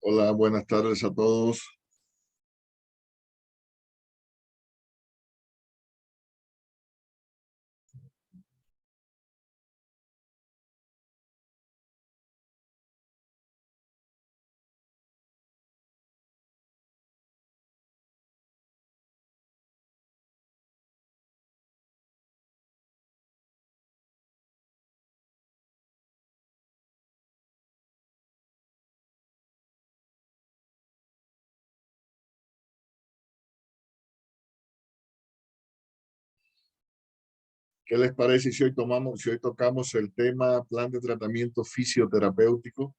Hola, buenas tardes a todos. ¿Qué les parece si hoy tocamos el tema plan de tratamiento fisioterapéutico?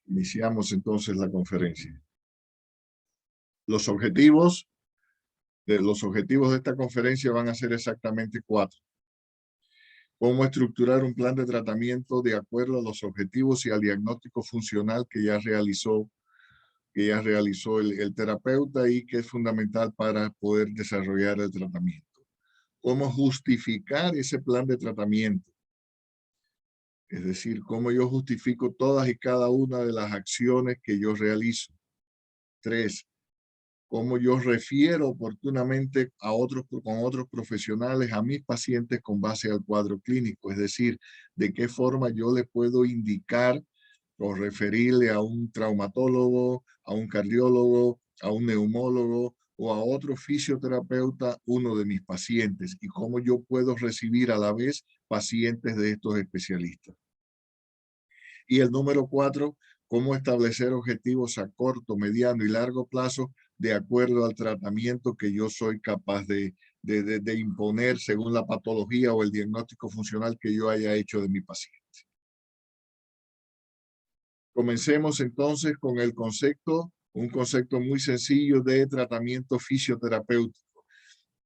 Iniciamos entonces la conferencia. Los objetivos de esta conferencia van a ser exactamente 4. Cómo estructurar un plan de tratamiento de acuerdo a los objetivos y al diagnóstico funcional que ya realizó el terapeuta y que es fundamental para poder desarrollar el tratamiento. Cómo justificar ese plan de tratamiento. Es decir, cómo yo justifico todas y cada una de las acciones que yo realizo. 3, cómo yo refiero oportunamente con otros profesionales a mis pacientes con base al cuadro clínico. Es decir, de qué forma yo le puedo indicar o referirle a un traumatólogo, a un cardiólogo, a un neumólogo o a otro fisioterapeuta, uno de mis pacientes, y cómo yo puedo recibir a la vez pacientes de estos especialistas. Y el número 4, cómo establecer objetivos a corto, mediano y largo plazo de acuerdo al tratamiento que yo soy capaz de imponer según la patología o el diagnóstico funcional que yo haya hecho de mi paciente. Comencemos entonces con un concepto muy sencillo de tratamiento fisioterapéutico.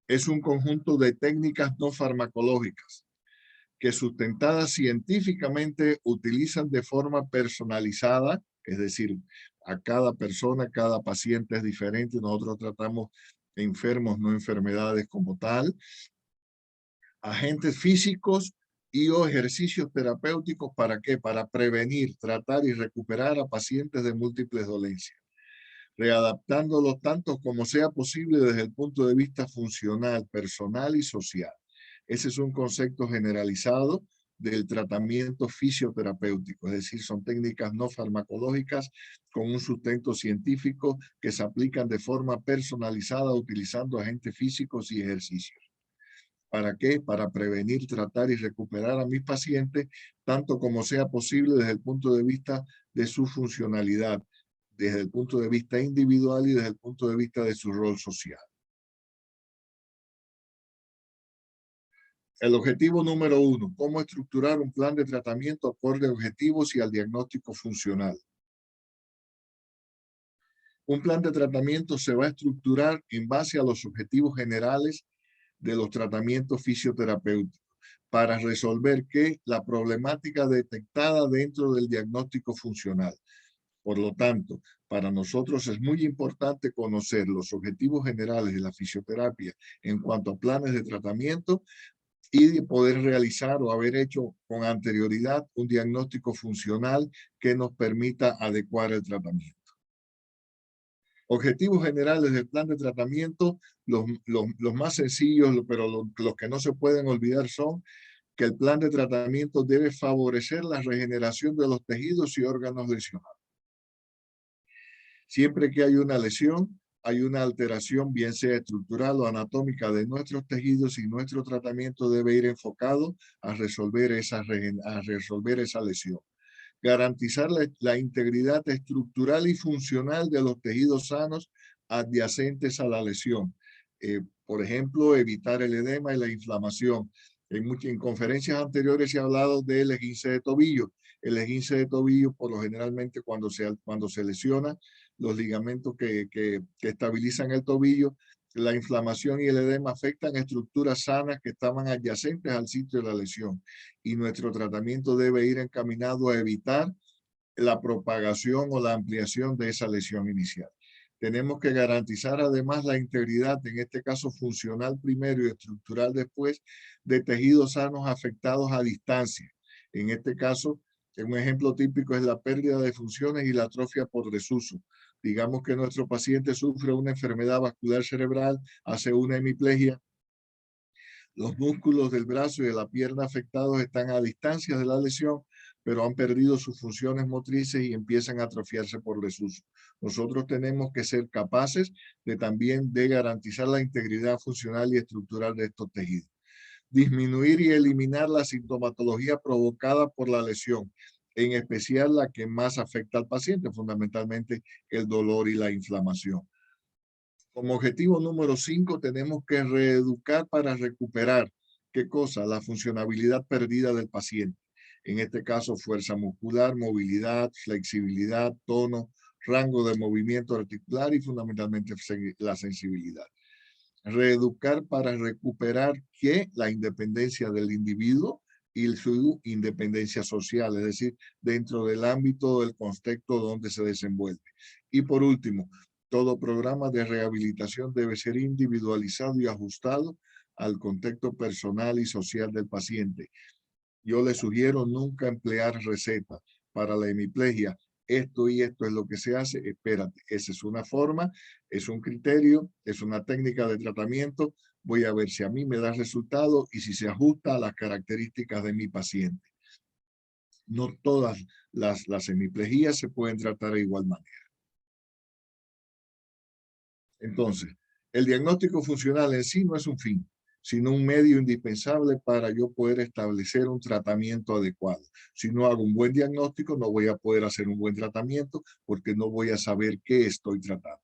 Es un conjunto de técnicas no farmacológicas que sustentadas científicamente utilizan de forma personalizada, es decir, a cada persona, cada paciente es diferente, nosotros tratamos enfermos, no enfermedades como tal, agentes físicos y o ejercicios terapéuticos, ¿para qué? Para prevenir, tratar y recuperar a pacientes de múltiples dolencias, readaptándolos tanto como sea posible desde el punto de vista funcional, personal y social. Ese es un concepto generalizado del tratamiento fisioterapéutico, es decir, son técnicas no farmacológicas con un sustento científico que se aplican de forma personalizada utilizando agentes físicos y ejercicios. ¿Para qué? Para prevenir, tratar y recuperar a mis pacientes, tanto como sea posible desde el punto de vista de su funcionalidad, desde el punto de vista individual y desde el punto de vista de su rol social. El objetivo número 1, cómo estructurar un plan de tratamiento acorde a objetivos y al diagnóstico funcional. Un plan de tratamiento se va a estructurar en base a los objetivos generales de los tratamientos fisioterapéuticos para resolver la problemática detectada dentro del diagnóstico funcional. Por lo tanto, para nosotros es muy importante conocer los objetivos generales de la fisioterapia en cuanto a planes de tratamiento y de poder realizar o haber hecho con anterioridad un diagnóstico funcional que nos permita adecuar el tratamiento. Objetivos generales del plan de tratamiento, los más sencillos, pero los que no se pueden olvidar son que el plan de tratamiento debe favorecer la regeneración de los tejidos y órganos lesionados. Siempre que hay una lesión, hay una alteración, bien sea estructural o anatómica de nuestros tejidos, y nuestro tratamiento debe ir enfocado a resolver esa lesión. Garantizar la integridad estructural y funcional de los tejidos sanos adyacentes a la lesión. Por ejemplo, evitar el edema y la inflamación. En conferencias anteriores se ha hablado del esguince de tobillo. El esguince de tobillo, por lo generalmente, cuando se lesiona los ligamentos que estabilizan el tobillo, la inflamación y el edema afectan estructuras sanas que estaban adyacentes al sitio de la lesión. Y nuestro tratamiento debe ir encaminado a evitar la propagación o la ampliación de esa lesión inicial. Tenemos que garantizar además la integridad, en este caso funcional primero y estructural después, de tejidos sanos afectados a distancia. En este caso, un ejemplo típico es la pérdida de funciones y la atrofia por desuso. Digamos que nuestro paciente sufre una enfermedad vascular cerebral, hace una hemiplegia. Los músculos del brazo y de la pierna afectados están a distancia de la lesión, pero han perdido sus funciones motrices y empiezan a atrofiarse por desuso. Nosotros tenemos que ser capaces de también de garantizar la integridad funcional y estructural de estos tejidos. Disminuir y eliminar la sintomatología provocada por la lesión, en especial la que más afecta al paciente, fundamentalmente el dolor y la inflamación. Como objetivo número 5, tenemos que reeducar para recuperar, ¿qué cosa? La funcionabilidad perdida del paciente. En este caso, fuerza muscular, movilidad, flexibilidad, tono, rango de movimiento articular y fundamentalmente la sensibilidad. Reeducar para recuperar ¿qué? La independencia del individuo y su independencia social, es decir, dentro del ámbito del contexto donde se desenvuelve. Y por último, todo programa de rehabilitación debe ser individualizado y ajustado al contexto personal y social del paciente. Yo le sugiero nunca emplear recetas para la hemiplegia. Esto y esto es lo que se hace. Espérate, esa es una forma, es un criterio, es una técnica de tratamiento. Voy a ver si a mí me da resultado y si se ajusta a las características de mi paciente. No todas las hemiplejías se pueden tratar de igual manera. Entonces, el diagnóstico funcional en sí no es un fin, sino un medio indispensable para yo poder establecer un tratamiento adecuado. Si no hago un buen diagnóstico, no voy a poder hacer un buen tratamiento porque no voy a saber qué estoy tratando.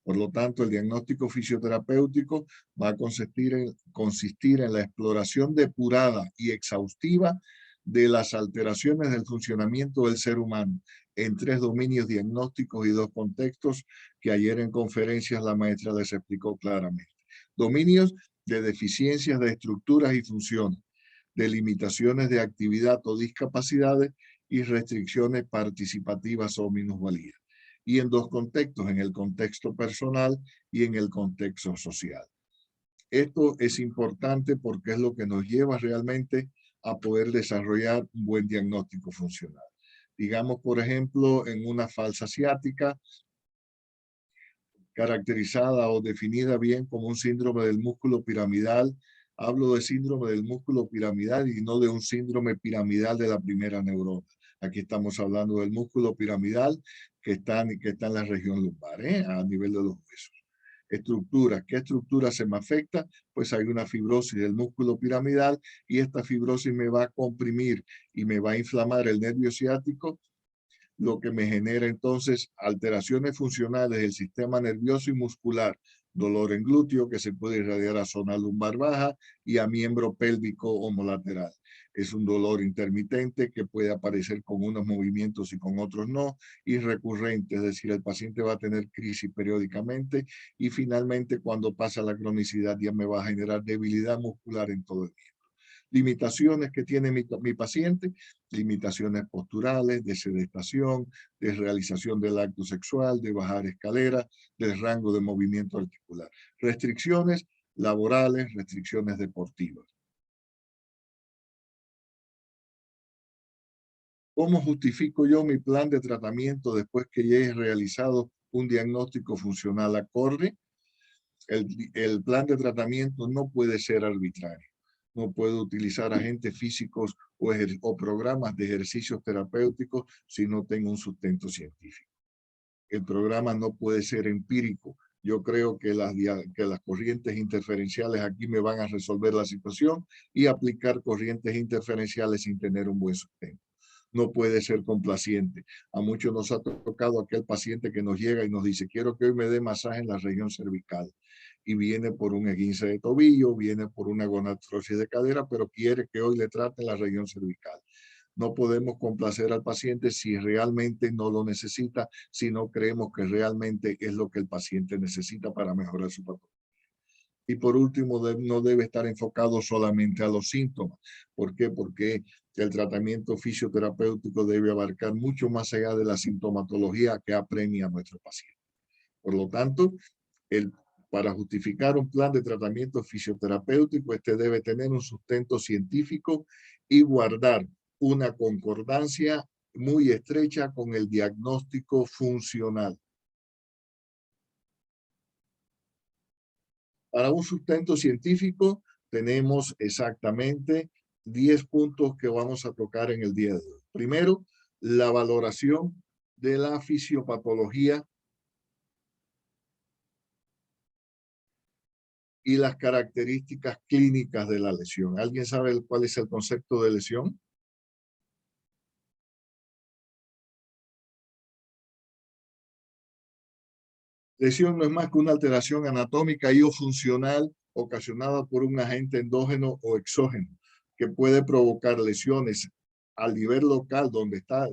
Por lo tanto, el diagnóstico fisioterapéutico va a consistir en la exploración depurada y exhaustiva de las alteraciones del funcionamiento del ser humano en 3 dominios diagnósticos y 2 contextos que ayer en conferencias la maestra les explicó claramente. Dominios de deficiencias de estructuras y funciones, de limitaciones de actividad o discapacidades y restricciones participativas o minusvalías. Y en 2 contextos, en el contexto personal y en el contexto social. Esto es importante porque es lo que nos lleva realmente a poder desarrollar un buen diagnóstico funcional. Digamos, por ejemplo, en una falsa ciática, caracterizada o definida bien como un síndrome del músculo piramidal. Hablo de síndrome del músculo piramidal y no de un síndrome piramidal de la primera neurona. Aquí estamos hablando del músculo piramidal que está en la región lumbar, a nivel de los huesos. Estructuras. ¿Qué estructura se me afecta? Pues hay una fibrosis del músculo piramidal y esta fibrosis me va a comprimir y me va a inflamar el nervio ciático, lo que me genera entonces alteraciones funcionales del sistema nervioso y muscular, dolor en glúteo que se puede irradiar a zona lumbar baja y a miembro pélvico homolateral. Es un dolor intermitente que puede aparecer con unos movimientos y con otros no, y recurrente, es decir, el paciente va a tener crisis periódicamente y finalmente cuando pasa la cronicidad ya me va a generar debilidad muscular en todo el día. Limitaciones que tiene mi paciente, limitaciones posturales, de sedestación, de realización del acto sexual, de bajar escaleras, del rango de movimiento articular. Restricciones laborales, restricciones deportivas. ¿Cómo justifico yo mi plan de tratamiento después que ya he realizado un diagnóstico funcional acorde? El plan de tratamiento no puede ser arbitrario. No puedo utilizar agentes físicos o programas de ejercicios terapéuticos si no tengo un sustento científico. El programa no puede ser empírico. Yo creo que las corrientes interferenciales aquí me van a resolver la situación y aplicar corrientes interferenciales sin tener un buen sustento. No puede ser complaciente. A muchos nos ha tocado aquel paciente que nos llega y nos dice, quiero que hoy me dé masaje en la región cervical. Y viene por un esguince de tobillo, viene por una gonartrosis de cadera, pero quiere que hoy le trate la región cervical. No podemos complacer al paciente si realmente no lo necesita, si no creemos que realmente es lo que el paciente necesita para mejorar su patología. Y por último, no debe estar enfocado solamente a los síntomas. ¿Por qué? Porque el tratamiento fisioterapéutico debe abarcar mucho más allá de la sintomatología que apremia a nuestro paciente. Por lo tanto, para justificar un plan de tratamiento fisioterapéutico, este debe tener un sustento científico y guardar una concordancia muy estrecha con el diagnóstico funcional. Para un sustento científico tenemos exactamente 10 puntos que vamos a tocar en el día de hoy. Primero, la valoración de la fisiopatología y las características clínicas de la lesión. ¿Alguien sabe cuál es el concepto de lesión? Lesión no es más que una alteración anatómica y o funcional ocasionada por un agente endógeno o exógeno que puede provocar lesiones al nivel local, donde está,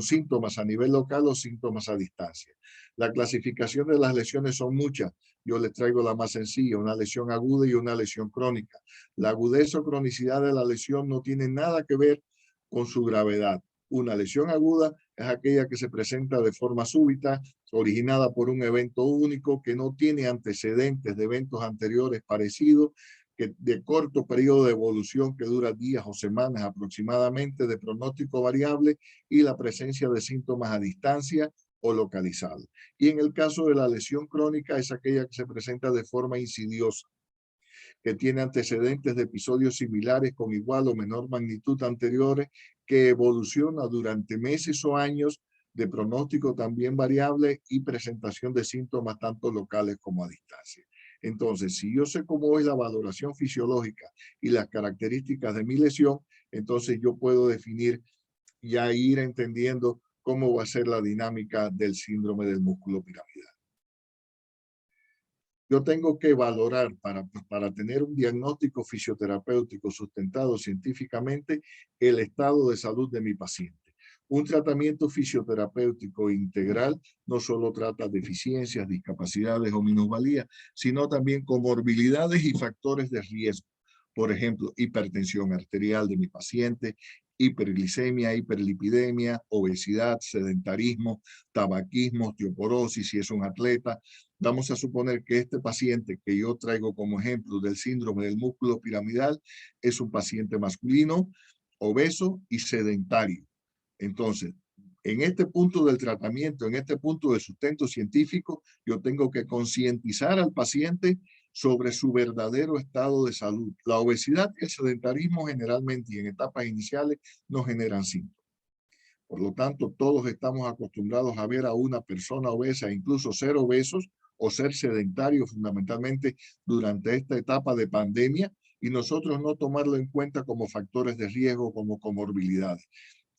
síntomas a nivel local o síntomas a distancia. La clasificación de las lesiones son muchas. Yo les traigo la más sencilla, una lesión aguda y una lesión crónica. La agudez o cronicidad de la lesión no tiene nada que ver con su gravedad. Una lesión aguda es aquella que se presenta de forma súbita, originada por un evento único que no tiene antecedentes de eventos anteriores parecidos, que de corto periodo de evolución que dura días o semanas aproximadamente, de pronóstico variable y la presencia de síntomas a distancia o localizados. Y en el caso de la lesión crónica es aquella que se presenta de forma insidiosa, que tiene antecedentes de episodios similares con igual o menor magnitud anteriores, que evoluciona durante meses o años, de pronóstico también variable y presentación de síntomas tanto locales como a distancia. Entonces, si yo sé cómo es la valoración fisiológica y las características de mi lesión, entonces yo puedo definir, ya ir entendiendo cómo va a ser la dinámica del síndrome del músculo piramidal. Yo tengo que valorar para tener un diagnóstico fisioterapéutico sustentado científicamente el estado de salud de mi paciente. Un tratamiento fisioterapéutico integral no solo trata deficiencias, discapacidades o minusvalías, sino también comorbilidades y factores de riesgo. Por ejemplo, hipertensión arterial de mi paciente, hiperglicemia, hiperlipidemia, obesidad, sedentarismo, tabaquismo, osteoporosis si es un atleta. Vamos a suponer que este paciente que yo traigo como ejemplo del síndrome del músculo piramidal es un paciente masculino, obeso y sedentario. Entonces, en este punto del tratamiento, en este punto del sustento científico, yo tengo que concientizar al paciente sobre su verdadero estado de salud. La obesidad y el sedentarismo generalmente y en etapas iniciales no generan síntomas. Por lo tanto, todos estamos acostumbrados a ver a una persona obesa, incluso ser obesos o ser sedentarios fundamentalmente durante esta etapa de pandemia, y nosotros no tomarlo en cuenta como factores de riesgo, como comorbilidades.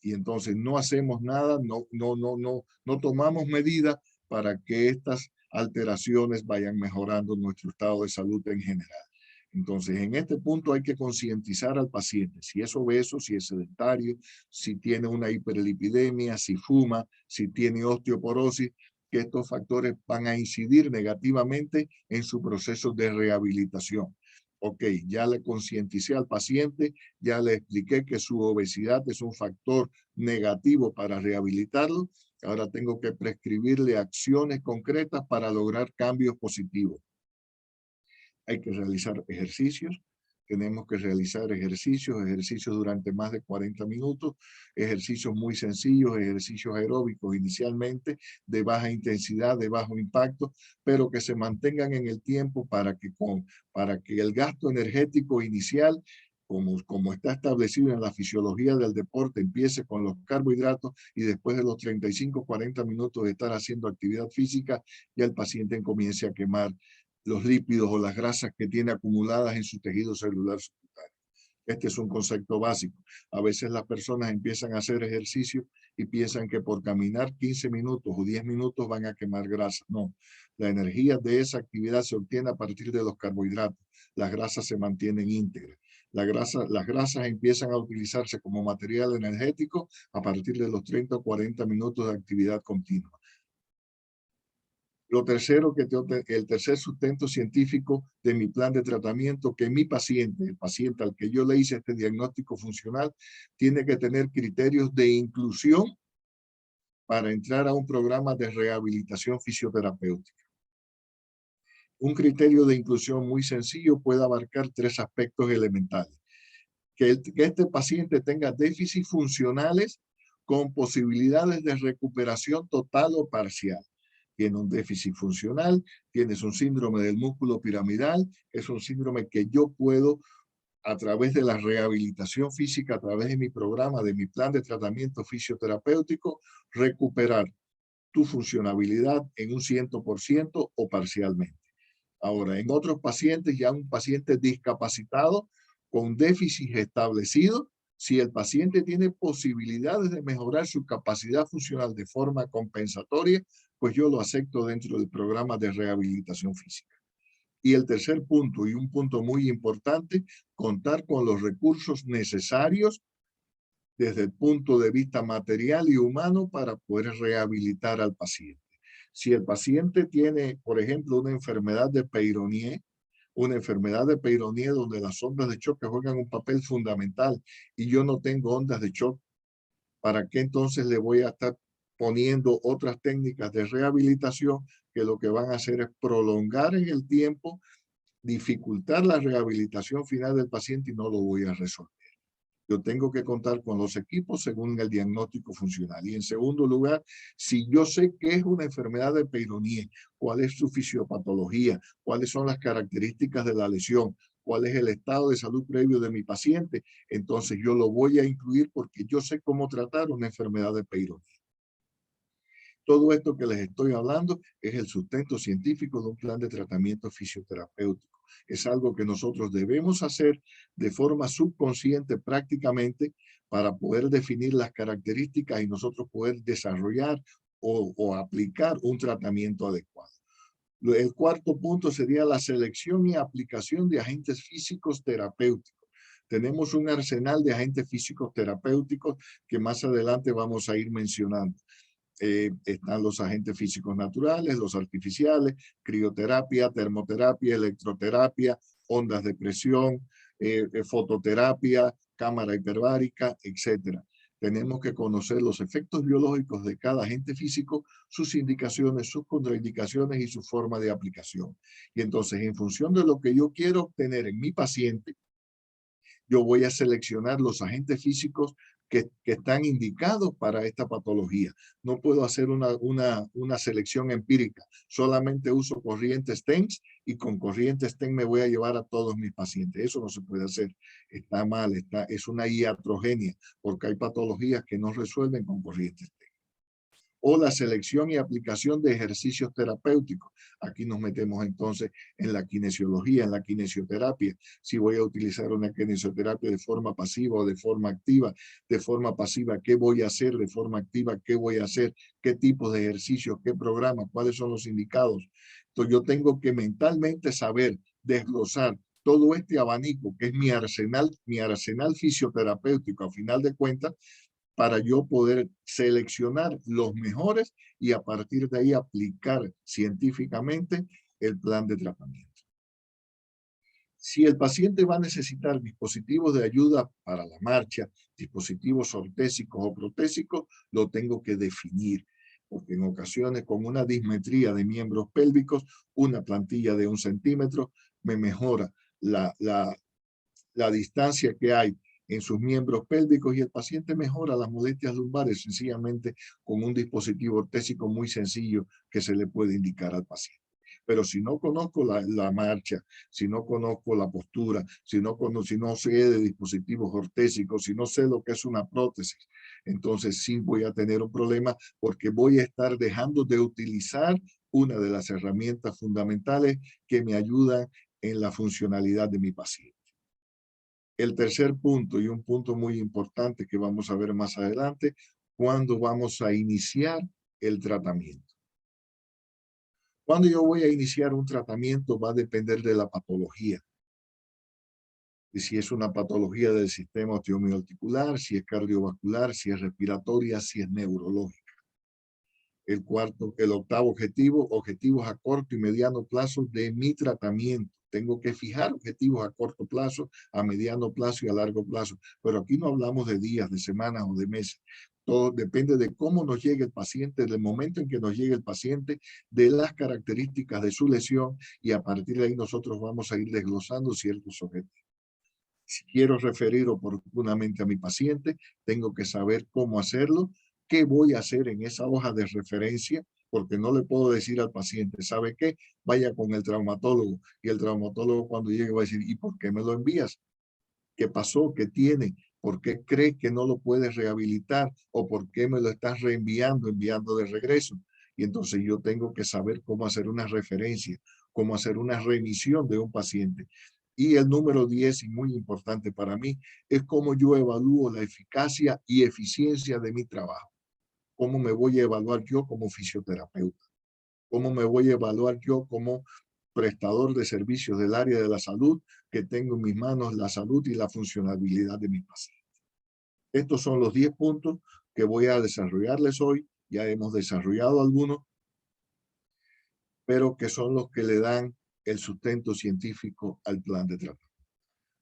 Y entonces no hacemos nada, no tomamos medidas para que estas alteraciones vayan mejorando nuestro estado de salud en general. Entonces, en este punto hay que concientizar al paciente, si es obeso, si es sedentario, si tiene una hiperlipidemia, si fuma, si tiene osteoporosis, que estos factores van a incidir negativamente en su proceso de rehabilitación. Ok, ya le concienticé al paciente, ya le expliqué que su obesidad es un factor negativo para rehabilitarlo. Ahora tengo que prescribirle acciones concretas para lograr cambios positivos. Hay que realizar ejercicios, tenemos que realizar ejercicios durante más de 40 minutos, ejercicios muy sencillos, ejercicios aeróbicos inicialmente, de baja intensidad, de bajo impacto, pero que se mantengan en el tiempo para que el gasto energético inicial, como está establecido en la fisiología del deporte, empiece con los carbohidratos y después de los 35, 40 minutos de estar haciendo actividad física, ya el paciente comience a quemar los lípidos o las grasas que tiene acumuladas en su tejido celular subcutáneo. Este es un concepto básico. A veces las personas empiezan a hacer ejercicio y piensan que por caminar 15 minutos o 10 minutos van a quemar grasa. No, la energía de esa actividad se obtiene a partir de los carbohidratos. Las grasas se mantienen íntegras. Las grasas empiezan a utilizarse como material energético a partir de los 30 o 40 minutos de actividad continua. Lo tercero, el tercer sustento científico de mi plan de tratamiento, que mi paciente, el paciente al que yo le hice este diagnóstico funcional, tiene que tener criterios de inclusión para entrar a un programa de rehabilitación fisioterapéutica. Un criterio de inclusión muy sencillo puede abarcar 3 aspectos elementales. Que este paciente tenga déficits funcionales con posibilidades de recuperación total o parcial. Tiene un déficit funcional, tienes un síndrome del músculo piramidal, es un síndrome que yo puedo, a través de la rehabilitación física, a través de mi programa, de mi plan de tratamiento fisioterapéutico, recuperar tu funcionabilidad en un 100% o parcialmente. Ahora, en otros pacientes, ya un paciente discapacitado con déficit establecido, si el paciente tiene posibilidades de mejorar su capacidad funcional de forma compensatoria, pues yo lo acepto dentro del programa de rehabilitación física. Y el tercer punto, y un punto muy importante, contar con los recursos necesarios desde el punto de vista material y humano para poder rehabilitar al paciente. Si el paciente tiene, por ejemplo, una enfermedad de Peyronie donde las ondas de choque juegan un papel fundamental y yo no tengo ondas de choque, ¿para qué entonces le voy a estar poniendo otras técnicas de rehabilitación que lo que van a hacer es prolongar en el tiempo, dificultar la rehabilitación final del paciente y no lo voy a resolver? Yo tengo que contar con los equipos según el diagnóstico funcional. Y en segundo lugar, si yo sé qué es una enfermedad de Peyronie, cuál es su fisiopatología, cuáles son las características de la lesión, cuál es el estado de salud previo de mi paciente, entonces yo lo voy a incluir porque yo sé cómo tratar una enfermedad de Peyronie. Todo esto que les estoy hablando es el sustento científico de un plan de tratamiento fisioterapéutico. Es algo que nosotros debemos hacer de forma subconsciente prácticamente para poder definir las características y nosotros poder desarrollar o aplicar un tratamiento adecuado. El cuarto punto sería la selección y aplicación de agentes físicos terapéuticos. Tenemos un arsenal de agentes físicos terapéuticos que más adelante vamos a ir mencionando. Están los agentes físicos naturales, los artificiales, crioterapia, termoterapia, electroterapia, ondas de presión, fototerapia, cámara hiperbárica, etc. Tenemos que conocer los efectos biológicos de cada agente físico, sus indicaciones, sus contraindicaciones y su forma de aplicación. Y entonces, en función de lo que yo quiero obtener en mi paciente, yo voy a seleccionar los agentes físicos que están indicados para esta patología. No puedo hacer una selección empírica. Solamente uso corrientes TENS y con corrientes TENS me voy a llevar a todos mis pacientes. Eso no se puede hacer. Está mal, es una iatrogenia, porque hay patologías que no resuelven con corrientes TENS. O la selección y aplicación de ejercicios terapéuticos. Aquí nos metemos entonces en la kinesiología, en la kinesioterapia. Si voy a utilizar una kinesioterapia de forma pasiva o de forma activa, de forma pasiva, ¿qué voy a hacer? De forma activa, ¿qué voy a hacer? ¿Qué tipos de ejercicios? ¿Qué programas? ¿Cuáles son los indicados? Entonces yo tengo que mentalmente saber desglosar todo este abanico que es mi arsenal fisioterapéutico a final de cuentas, para yo poder seleccionar los mejores y a partir de ahí aplicar científicamente el plan de tratamiento. Si el paciente va a necesitar dispositivos de ayuda para la marcha, dispositivos ortésicos o protésicos, lo tengo que definir, porque en ocasiones con una dismetría de miembros pélvicos, una plantilla de 1 centímetro me mejora la distancia que hay en sus miembros pélvicos y el paciente mejora las molestias lumbares sencillamente con un dispositivo ortésico muy sencillo que se le puede indicar al paciente. Pero si no conozco la marcha, si no conozco la postura, si no sé de dispositivos ortésicos, si no sé lo que es una prótesis, entonces sí voy a tener un problema porque voy a estar dejando de utilizar una de las herramientas fundamentales que me ayudan en la funcionalidad de mi paciente. El tercer punto, y un punto muy importante que vamos a ver más adelante, ¿cuándo vamos a iniciar el tratamiento? Cuando yo voy a iniciar un tratamiento va a depender de la patología. Y si es una patología del sistema osteomielticular, si es cardiovascular, si es respiratoria, si es neurológica. El octavo objetivo, objetivos a corto y mediano plazo de mi tratamiento. Tengo que fijar objetivos a corto plazo, a mediano plazo y a largo plazo. Pero aquí no hablamos de días, de semanas o de meses. Todo depende de cómo nos llegue el paciente, del momento en que nos llegue el paciente, de las características de su lesión, y a partir de ahí nosotros vamos a ir desglosando ciertos objetivos. Si quiero referir oportunamente a mi paciente, tengo que saber cómo hacerlo, qué voy a hacer en esa hoja de referencia, porque no le puedo decir al paciente, ¿sabe qué? Vaya con el traumatólogo, y el traumatólogo cuando llegue va a decir, ¿y por qué me lo envías? ¿Qué pasó? ¿Qué tiene? ¿Por qué cree que no lo puedes rehabilitar? ¿O por qué me lo estás enviando de regreso? Y entonces yo tengo que saber cómo hacer una referencia, cómo hacer una remisión de un paciente. Y el número 10, y muy importante para mí, es cómo yo evalúo la eficacia y eficiencia de mi trabajo. ¿Cómo me voy a evaluar yo como fisioterapeuta? ¿Cómo me voy a evaluar yo como prestador de servicios del área de la salud, que tengo en mis manos la salud y la funcionabilidad de mis pacientes? Estos son los 10 puntos que voy a desarrollarles hoy. Ya hemos desarrollado algunos, pero que son los que le dan el sustento científico al plan de tratamiento.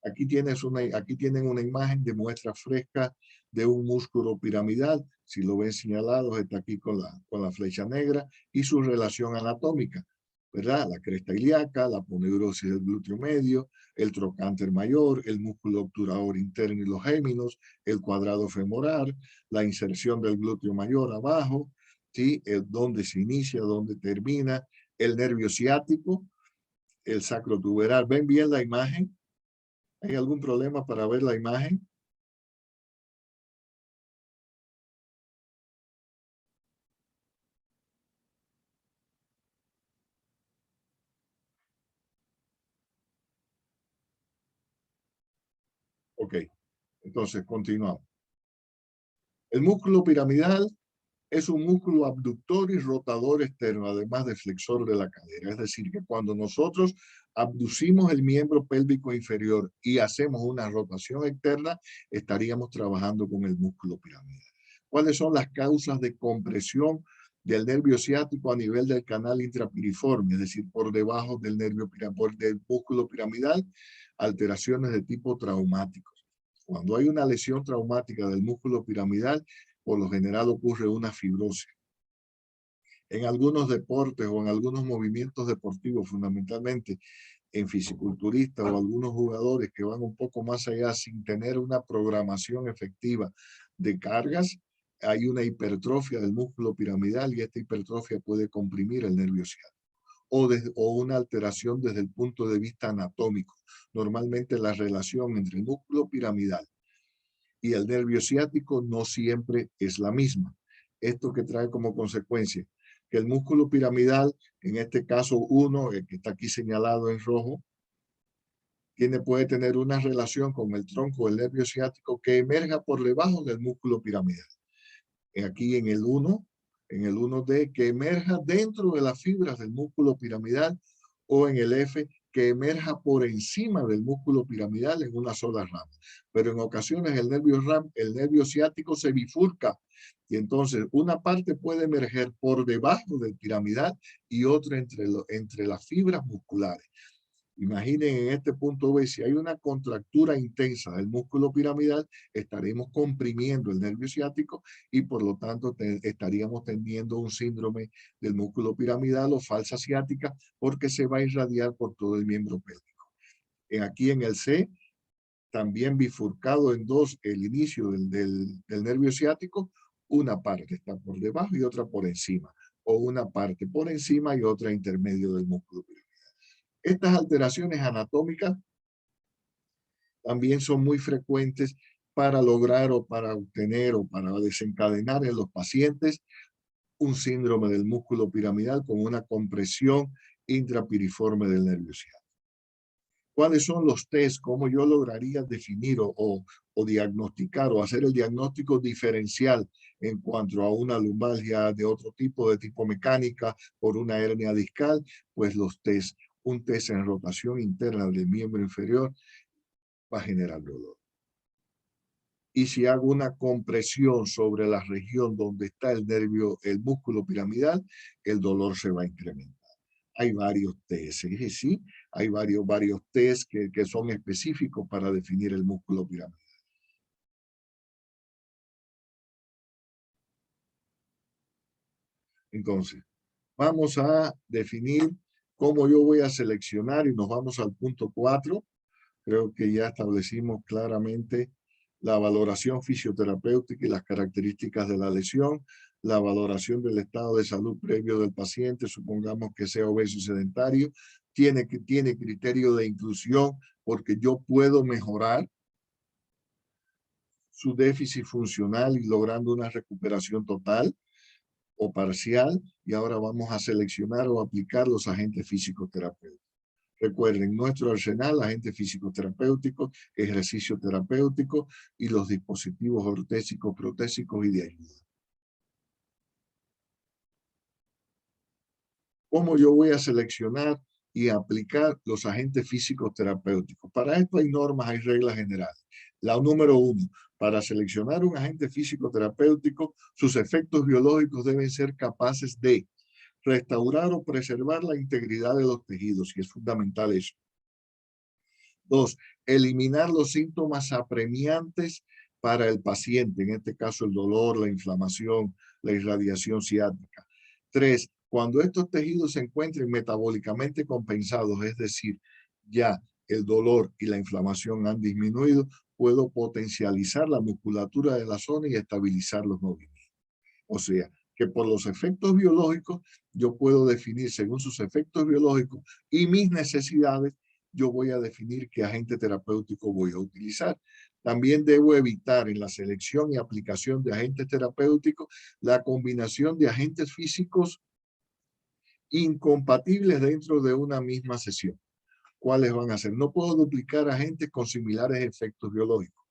Aquí tienen una imagen de muestra fresca de un músculo piramidal. Si lo ven señalado, está aquí con la flecha negra, y su relación anatómica, ¿verdad? La cresta ilíaca, la poneurosis del glúteo medio, el trocánter mayor, el músculo obturador interno y los géminos, el cuadrado femoral, la inserción del glúteo mayor abajo, ¿sí? Dónde se inicia, dónde termina, el nervio ciático, el sacrotuberal. ¿Ven bien la imagen? ¿Hay algún problema para ver la imagen? Ok, entonces continuamos. El músculo piramidal es un músculo abductor y rotador externo, además de flexor de la cadera. Es decir, que cuando nosotros abducimos el miembro pélvico inferior y hacemos una rotación externa, estaríamos trabajando con el músculo piramidal. ¿Cuáles son las causas de compresión del nervio ciático a nivel del canal intrapiriforme, es decir, por debajo del del músculo piramidal? Alteraciones de tipo traumático. Cuando hay una lesión traumática del músculo piramidal, por lo general ocurre una fibrosis. En algunos deportes o en algunos movimientos deportivos, fundamentalmente en fisiculturistas o algunos jugadores que van un poco más allá sin tener una programación efectiva de cargas, hay una hipertrofia del músculo piramidal, y esta hipertrofia puede comprimir el nervio ciático. O una alteración desde el punto de vista anatómico. Normalmente la relación entre el músculo piramidal y el nervio ciático no siempre es la misma. Esto que trae como consecuencia que el músculo piramidal, en este caso 1, el que está aquí señalado en rojo, puede tener una relación con el tronco del nervio ciático que emerja por debajo del músculo piramidal. Aquí en el 1, en el 1D, que emerja dentro de las fibras del músculo piramidal, o en el F, que emerja por encima del músculo piramidal en una sola rama. Pero en ocasiones el nervio ciático se bifurca, y entonces una parte puede emerger por debajo del piramidal y otra entre las fibras musculares. Imaginen en este punto B, si hay una contractura intensa del músculo piramidal, estaremos comprimiendo el nervio ciático, y por lo tanto estaríamos teniendo un síndrome del músculo piramidal o falsa ciática, porque se va a irradiar por todo el miembro pélvico. Aquí en el C, también bifurcado en dos el inicio del nervio ciático, una parte está por debajo y otra por encima, o una parte por encima y otra intermedio del músculo piramidal. Estas alteraciones anatómicas también son muy frecuentes para lograr o para obtener o para desencadenar en los pacientes un síndrome del músculo piramidal con una compresión intrapiriforme del nervio ciático. ¿Cuáles son los test? ¿Cómo yo lograría definir o diagnosticar o hacer el diagnóstico diferencial en cuanto a una lumbalgia de otro tipo, de tipo mecánica, por una hernia discal? Pues los test. Un test en rotación interna del miembro inferior va a generar dolor. y si hago una compresión sobre la región donde está el nervio, el músculo piramidal, el dolor se va a incrementar. Hay varios test, sí, hay varios test que son específicos para definir el músculo piramidal. Entonces, vamos a definir cómo yo voy a seleccionar y nos vamos al punto 4. Creo que ya establecimos claramente la valoración fisioterapéutica y las características de la lesión, la valoración del estado de salud previo del paciente, supongamos que sea obeso y sedentario, tiene criterio de inclusión porque yo puedo mejorar su déficit funcional y logrando una recuperación total o parcial, y ahora vamos a seleccionar o aplicar los agentes físico-terapéuticos. Recuerden, nuestro arsenal, agentes físico-terapéuticos, ejercicio terapéutico y los dispositivos ortésicos, protésicos y de ayuda. ¿Cómo yo voy a seleccionar y aplicar los agentes físicos terapéuticos? Para esto hay normas, hay reglas generales. La número 1, para seleccionar un agente físico terapéutico, sus efectos biológicos deben ser capaces de restaurar o preservar la integridad de los tejidos, y es fundamental eso. 2, eliminar los síntomas apremiantes para el paciente, en este caso el dolor, la inflamación, la irradiación ciática. 3, cuando estos tejidos se encuentren metabólicamente compensados, es decir, ya el dolor y la inflamación han disminuido, puedo potencializar la musculatura de la zona y estabilizar los movimientos. O sea, que por los efectos biológicos, yo puedo definir según sus efectos biológicos y mis necesidades, yo voy a definir qué agente terapéutico voy a utilizar. También debo evitar en la selección y aplicación de agentes terapéuticos la combinación de agentes físicos incompatibles dentro de una misma sesión. ¿Cuáles van a ser? No puedo duplicar agentes con similares efectos biológicos.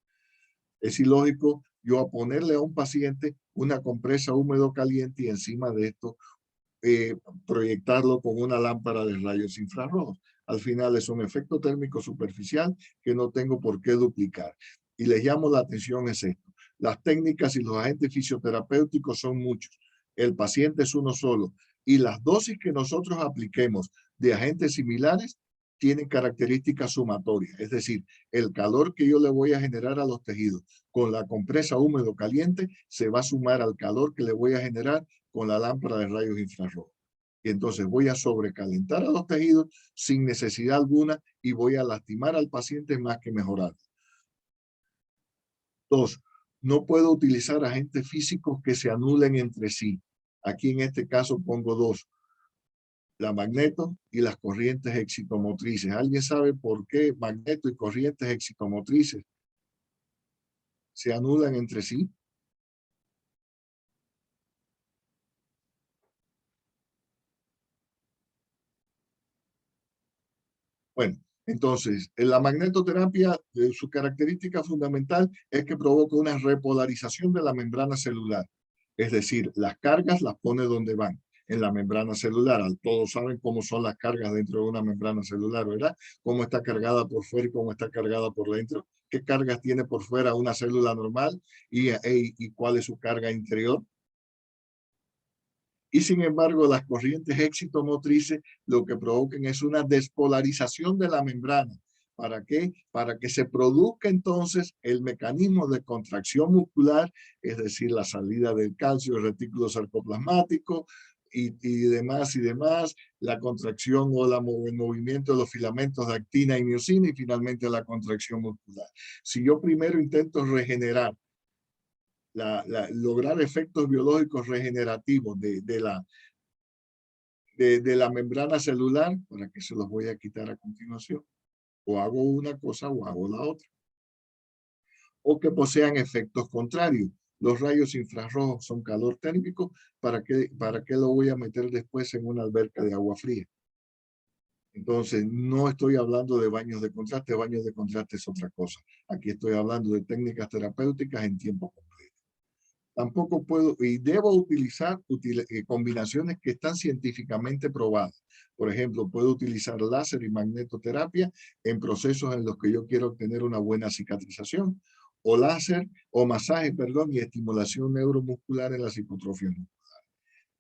Es ilógico yo a ponerle a un paciente una compresa húmedo caliente y encima de esto proyectarlo con una lámpara de rayos infrarrojos. Al final es un efecto térmico superficial que no tengo por qué duplicar. Y les llamo la atención es esto. Las técnicas y los agentes fisioterapéuticos son muchos. El paciente es uno solo. Y las dosis que nosotros apliquemos de agentes similares tienen características sumatorias. Es decir, el calor que yo le voy a generar a los tejidos con la compresa húmedo caliente se va a sumar al calor que le voy a generar con la lámpara de rayos infrarrojos. Y entonces voy a sobrecalentar a los tejidos sin necesidad alguna y voy a lastimar al paciente más que mejorar. 2, no puedo utilizar agentes físicos que se anulen entre sí. Aquí en este caso pongo 2, la magneto y las corrientes excitomotrices. ¿Alguien sabe por qué magneto y corrientes excitomotrices se anulan entre sí? Bueno, entonces, en la magnetoterapia, su característica fundamental es que provoca una repolarización de la membrana celular. Es decir, las cargas las pone donde van, en la membrana celular. Todos saben cómo son las cargas dentro de una membrana celular, ¿verdad? Cómo está cargada por fuera y cómo está cargada por dentro. ¿Qué cargas tiene por fuera una célula normal y cuál es su carga interior? Y sin embargo, las corrientes excitomotrices lo que provocan es una despolarización de la membrana. ¿Para qué? Para que se produzca entonces el mecanismo de contracción muscular, es decir, la salida del calcio, el retículo sarcoplasmático y demás, la contracción o el movimiento de los filamentos de actina y miocina y finalmente la contracción muscular. Si yo primero intento regenerar lograr efectos biológicos regenerativos de la membrana celular, para que se los voy a quitar a continuación. O hago una cosa o hago la otra. O que posean efectos contrarios. Los rayos infrarrojos son calor térmico. ¿Para qué lo voy a meter después en una alberca de agua fría? Entonces, no estoy hablando de baños de contraste. Baños de contraste es otra cosa. Aquí estoy hablando de técnicas terapéuticas en tiempo completo. Tampoco puedo y debo utilizar combinaciones que están científicamente probadas. Por ejemplo, puedo utilizar láser y magnetoterapia en procesos en los que yo quiero obtener una buena cicatrización o láser o masaje, perdón, y estimulación neuromuscular en las hipotrofias musculares.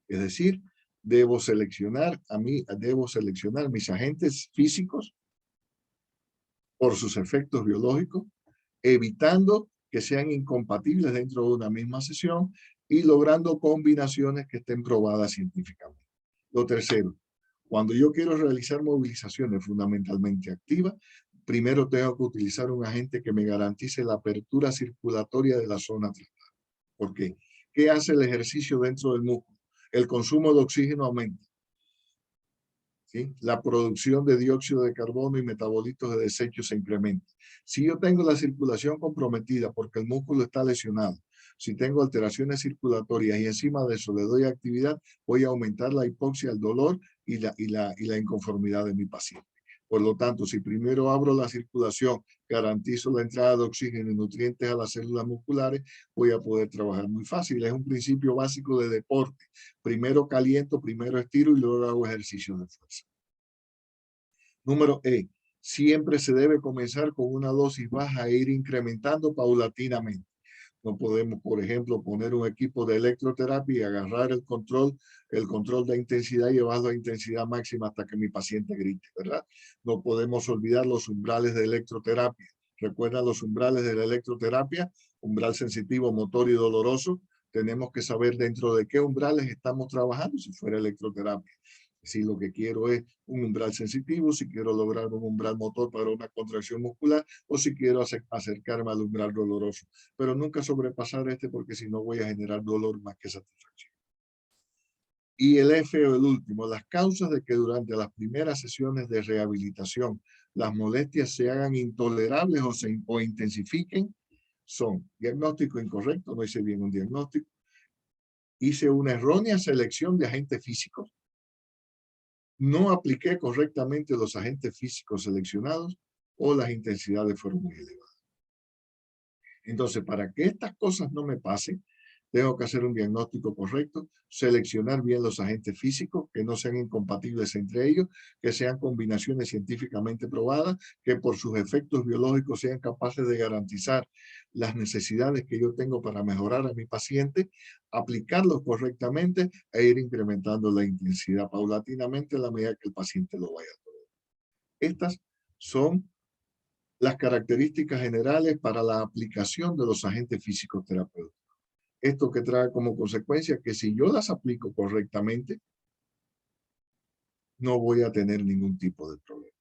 Es decir, debo seleccionar mis agentes físicos por sus efectos biológicos, evitando que sean incompatibles dentro de una misma sesión y logrando combinaciones que estén probadas científicamente. Lo tercero, cuando yo quiero realizar movilizaciones fundamentalmente activas, primero tengo que utilizar un agente que me garantice la apertura circulatoria de la zona tratada. ¿Por qué? ¿Qué hace el ejercicio dentro del músculo? El consumo de oxígeno aumenta. ¿Sí? La producción de dióxido de carbono y metabolitos de desechos se incrementa. Si yo tengo la circulación comprometida porque el músculo está lesionado, si tengo alteraciones circulatorias y encima de eso le doy actividad, voy a aumentar la hipoxia, el dolor y la inconformidad de mi paciente. Por lo tanto, si primero abro la circulación, garantizo la entrada de oxígeno y nutrientes a las células musculares, voy a poder trabajar muy fácil. Es un principio básico de deporte. Primero caliento, primero estiro y luego hago ejercicio de fuerza. Número E. Siempre se debe comenzar con una dosis baja e ir incrementando paulatinamente. No podemos, por ejemplo, poner un equipo de electroterapia y agarrar el control de intensidad y llevarlo a intensidad máxima hasta que mi paciente grite, ¿verdad? No podemos olvidar los umbrales de electroterapia. ¿Recuerdan los umbrales de la electroterapia? Umbral sensitivo, motor y doloroso. Tenemos que saber dentro de qué umbrales estamos trabajando si fuera electroterapia. Si lo que quiero es un umbral sensitivo, si quiero lograr un umbral motor para una contracción muscular o si quiero acercarme al umbral doloroso. Pero nunca sobrepasar porque si no voy a generar dolor más que satisfacción. Y el F o el último, las causas de que durante las primeras sesiones de rehabilitación las molestias se hagan intolerables o intensifiquen son diagnóstico incorrecto, no hice bien un diagnóstico, hice una errónea selección de agentes físicos, no apliqué correctamente los agentes físicos seleccionados o las intensidades fueron muy elevadas. Entonces, para que estas cosas no me pasen, tengo que hacer un diagnóstico correcto, seleccionar bien los agentes físicos, que no sean incompatibles entre ellos, que sean combinaciones científicamente probadas, que por sus efectos biológicos sean capaces de garantizar las necesidades que yo tengo para mejorar a mi paciente, aplicarlos correctamente e ir incrementando la intensidad paulatinamente a la medida que el paciente lo vaya a tolerar. Estas son las características generales para la aplicación de los agentes físicos terapéuticos. Esto que trae como consecuencia que si yo las aplico correctamente, no voy a tener ningún tipo de problema.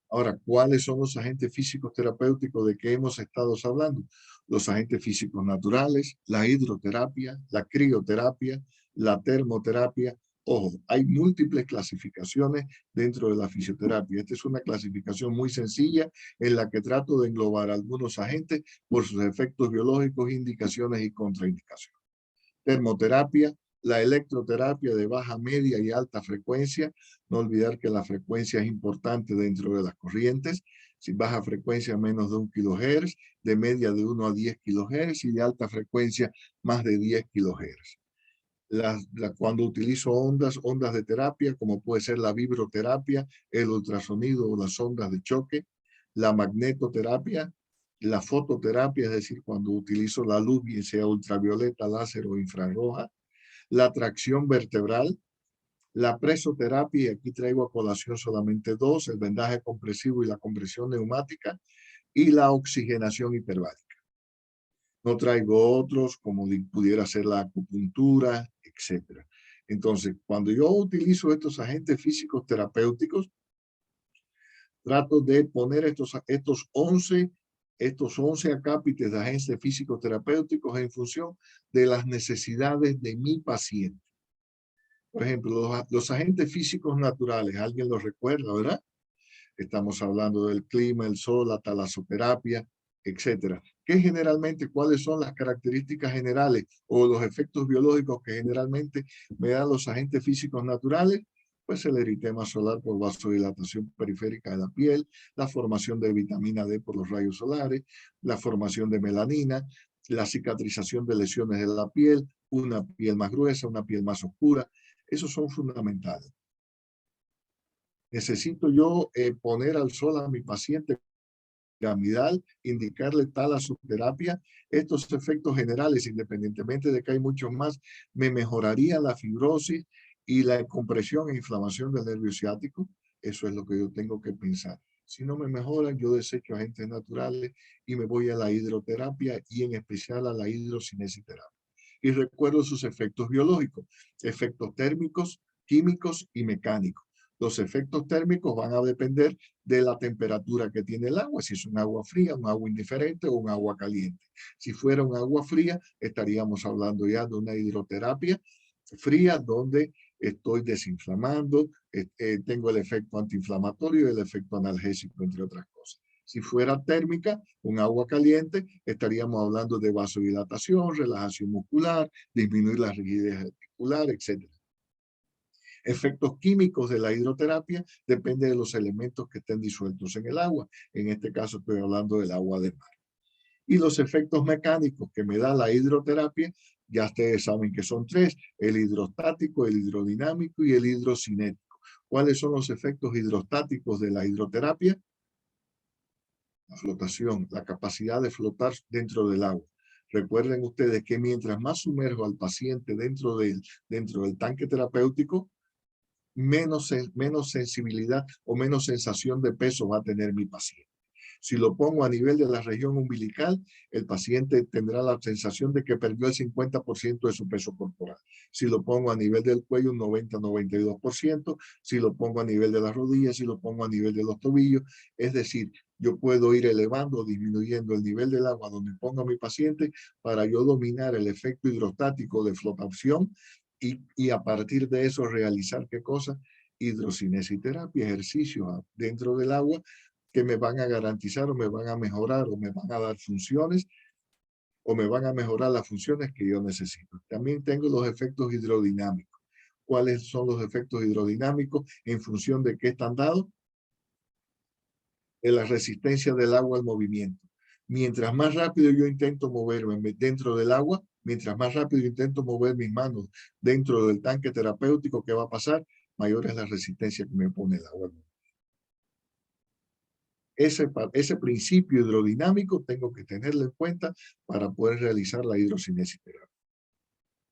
Ahora, ¿cuáles son los agentes físicos terapéuticos de que hemos estado hablando? Los agentes físicos naturales, la hidroterapia, la crioterapia, la termoterapia. Ojo, hay múltiples clasificaciones dentro de la fisioterapia. Esta es una clasificación muy sencilla en la que trato de englobar algunos agentes por sus efectos biológicos, indicaciones y contraindicaciones. Termoterapia, la electroterapia de baja, media y alta frecuencia. No olvidar que la frecuencia es importante dentro de las corrientes. Si baja frecuencia menos de 1 kHz, de media de 1 a 10 kHz y de alta frecuencia más de 10 kHz. Cuando utilizo ondas de terapia, como puede ser la vibroterapia, el ultrasonido o las ondas de choque, la magnetoterapia, la fototerapia, es decir, cuando utilizo la luz, bien sea ultravioleta, láser o infrarroja, la tracción vertebral, la presoterapia, y aquí traigo a colación solamente dos, el vendaje compresivo y la compresión neumática, y la oxigenación hiperbárica. No traigo otros, como pudiera ser la acupuntura, etc. Entonces, cuando yo utilizo estos agentes físicos terapéuticos, trato de poner estos 11 acápites de agentes físicos terapéuticos en función de las necesidades de mi paciente. Por ejemplo, los agentes físicos naturales, alguien los recuerda, ¿verdad? Estamos hablando del clima, el sol, la talasoterapia, etcétera. ¿Cuáles son las características generales o los efectos biológicos que generalmente me dan los agentes físicos naturales? Pues el eritema solar por vasodilatación periférica de la piel, la formación de vitamina D por los rayos solares, la formación de melanina, la cicatrización de lesiones de la piel, una piel más gruesa, una piel más oscura. Esos son fundamentales. Necesito yo poner al sol a mi paciente piramidal, indicarle talasoterapia. Estos efectos generales, independientemente de que hay muchos más, me mejoraría la fibrosis y la compresión e inflamación del nervio ciático. Eso es lo que yo tengo que pensar. Si no me mejoran, yo desecho agentes naturales y me voy a la hidroterapia y en especial a la hidrocinesiterapia. Y recuerdo sus efectos biológicos, efectos térmicos, químicos y mecánicos. Los efectos térmicos van a depender de la temperatura que tiene el agua, si es un agua fría, un agua indiferente o un agua caliente. Si fuera un agua fría, estaríamos hablando ya de una hidroterapia fría donde estoy desinflamando, tengo el efecto antiinflamatorio y el efecto analgésico, entre otras cosas. Si fuera térmica, un agua caliente, estaríamos hablando de vasodilatación, relajación muscular, disminuir la rigidez articular, etc. Efectos químicos de la hidroterapia depende de los elementos que estén disueltos en el agua. En este caso estoy hablando del agua de mar. Y los efectos mecánicos que me da la hidroterapia, ya ustedes saben que son tres: el hidrostático, el hidrodinámico y el hidrocinético. ¿Cuáles son los efectos hidrostáticos de la hidroterapia? La flotación, la capacidad de flotar dentro del agua. Recuerden ustedes que mientras más sumerjo al paciente dentro del tanque terapéutico, menos sensibilidad o menos sensación de peso va a tener mi paciente. Si lo pongo a nivel de la región umbilical, el paciente tendrá la sensación de que perdió el 50% de su peso corporal. Si lo pongo a nivel del cuello, un 90-92%. Si lo pongo a nivel de las rodillas, si lo pongo a nivel de los tobillos. Es decir, yo puedo ir elevando o disminuyendo el nivel del agua donde pongo a mi paciente para yo dominar el efecto hidrostático de flotación y a partir de eso realizar ¿qué cosa? Hidrocinesiterapia, ejercicios dentro del agua que me van a garantizar o me van a mejorar o me van a dar funciones o me van a mejorar las funciones que yo necesito. También tengo los efectos hidrodinámicos. ¿Cuáles son los efectos hidrodinámicos en función de qué están dados? De la resistencia del agua al movimiento. Mientras más rápido yo intento moverme dentro del agua, mientras más rápido yo intento mover mis manos dentro del tanque terapéutico, ¿qué va a pasar? Mayor es la resistencia que me pone el agua. Ese principio hidrodinámico tengo que tenerlo en cuenta para poder realizar la hidrocinesiterapia.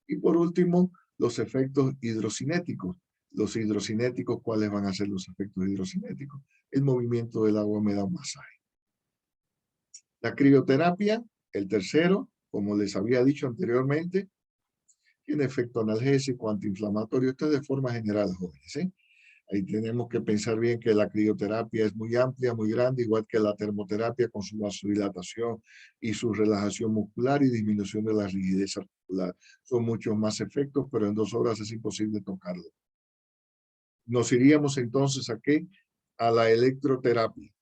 Y por último, los efectos hidrocinéticos. Los hidrocinéticos, ¿cuáles van a ser los efectos hidrocinéticos? El movimiento del agua me da un masaje. La crioterapia, el tercero, como les había dicho anteriormente, tiene efecto analgésico, antiinflamatorio. Esto es de forma general, jóvenes, ¿eh? Ahí tenemos que pensar bien que la crioterapia es muy amplia, muy grande, igual que la termoterapia con su vasodilatación y su relajación muscular y disminución de la rigidez articular. Son muchos más efectos, pero en 2 horas es imposible tocarlo. Nos iríamos entonces ¿a qué? A la electroterapia.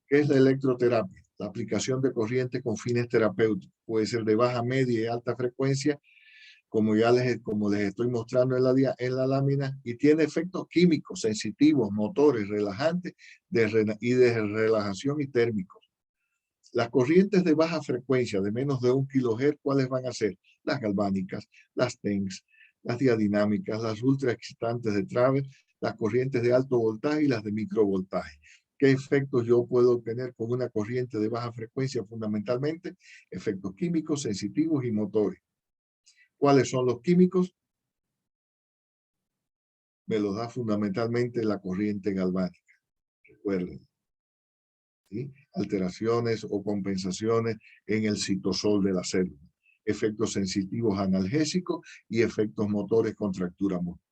¿Qué es la electroterapia? La aplicación de corriente con fines terapéuticos. Puede ser de baja, media y alta frecuencia, como les estoy mostrando en la lámina, y tiene efectos químicos, sensitivos, motores, relajantes y de relajación y térmicos. Las corrientes de baja frecuencia, de menos de 1 kHz, ¿cuáles van a ser? Las galvánicas, las TENS, las diadinámicas, las ultraexcitantes de Travers, las corrientes de alto voltaje y las de microvoltaje. ¿Qué efectos yo puedo obtener con una corriente de baja frecuencia? Fundamentalmente, efectos químicos, sensitivos y motores. ¿Cuáles son los químicos? Me los da fundamentalmente la corriente galvánica. Recuerden, ¿sí? Alteraciones o compensaciones en el citosol de la célula. Efectos sensitivos analgésicos y efectos motores contractura muscular.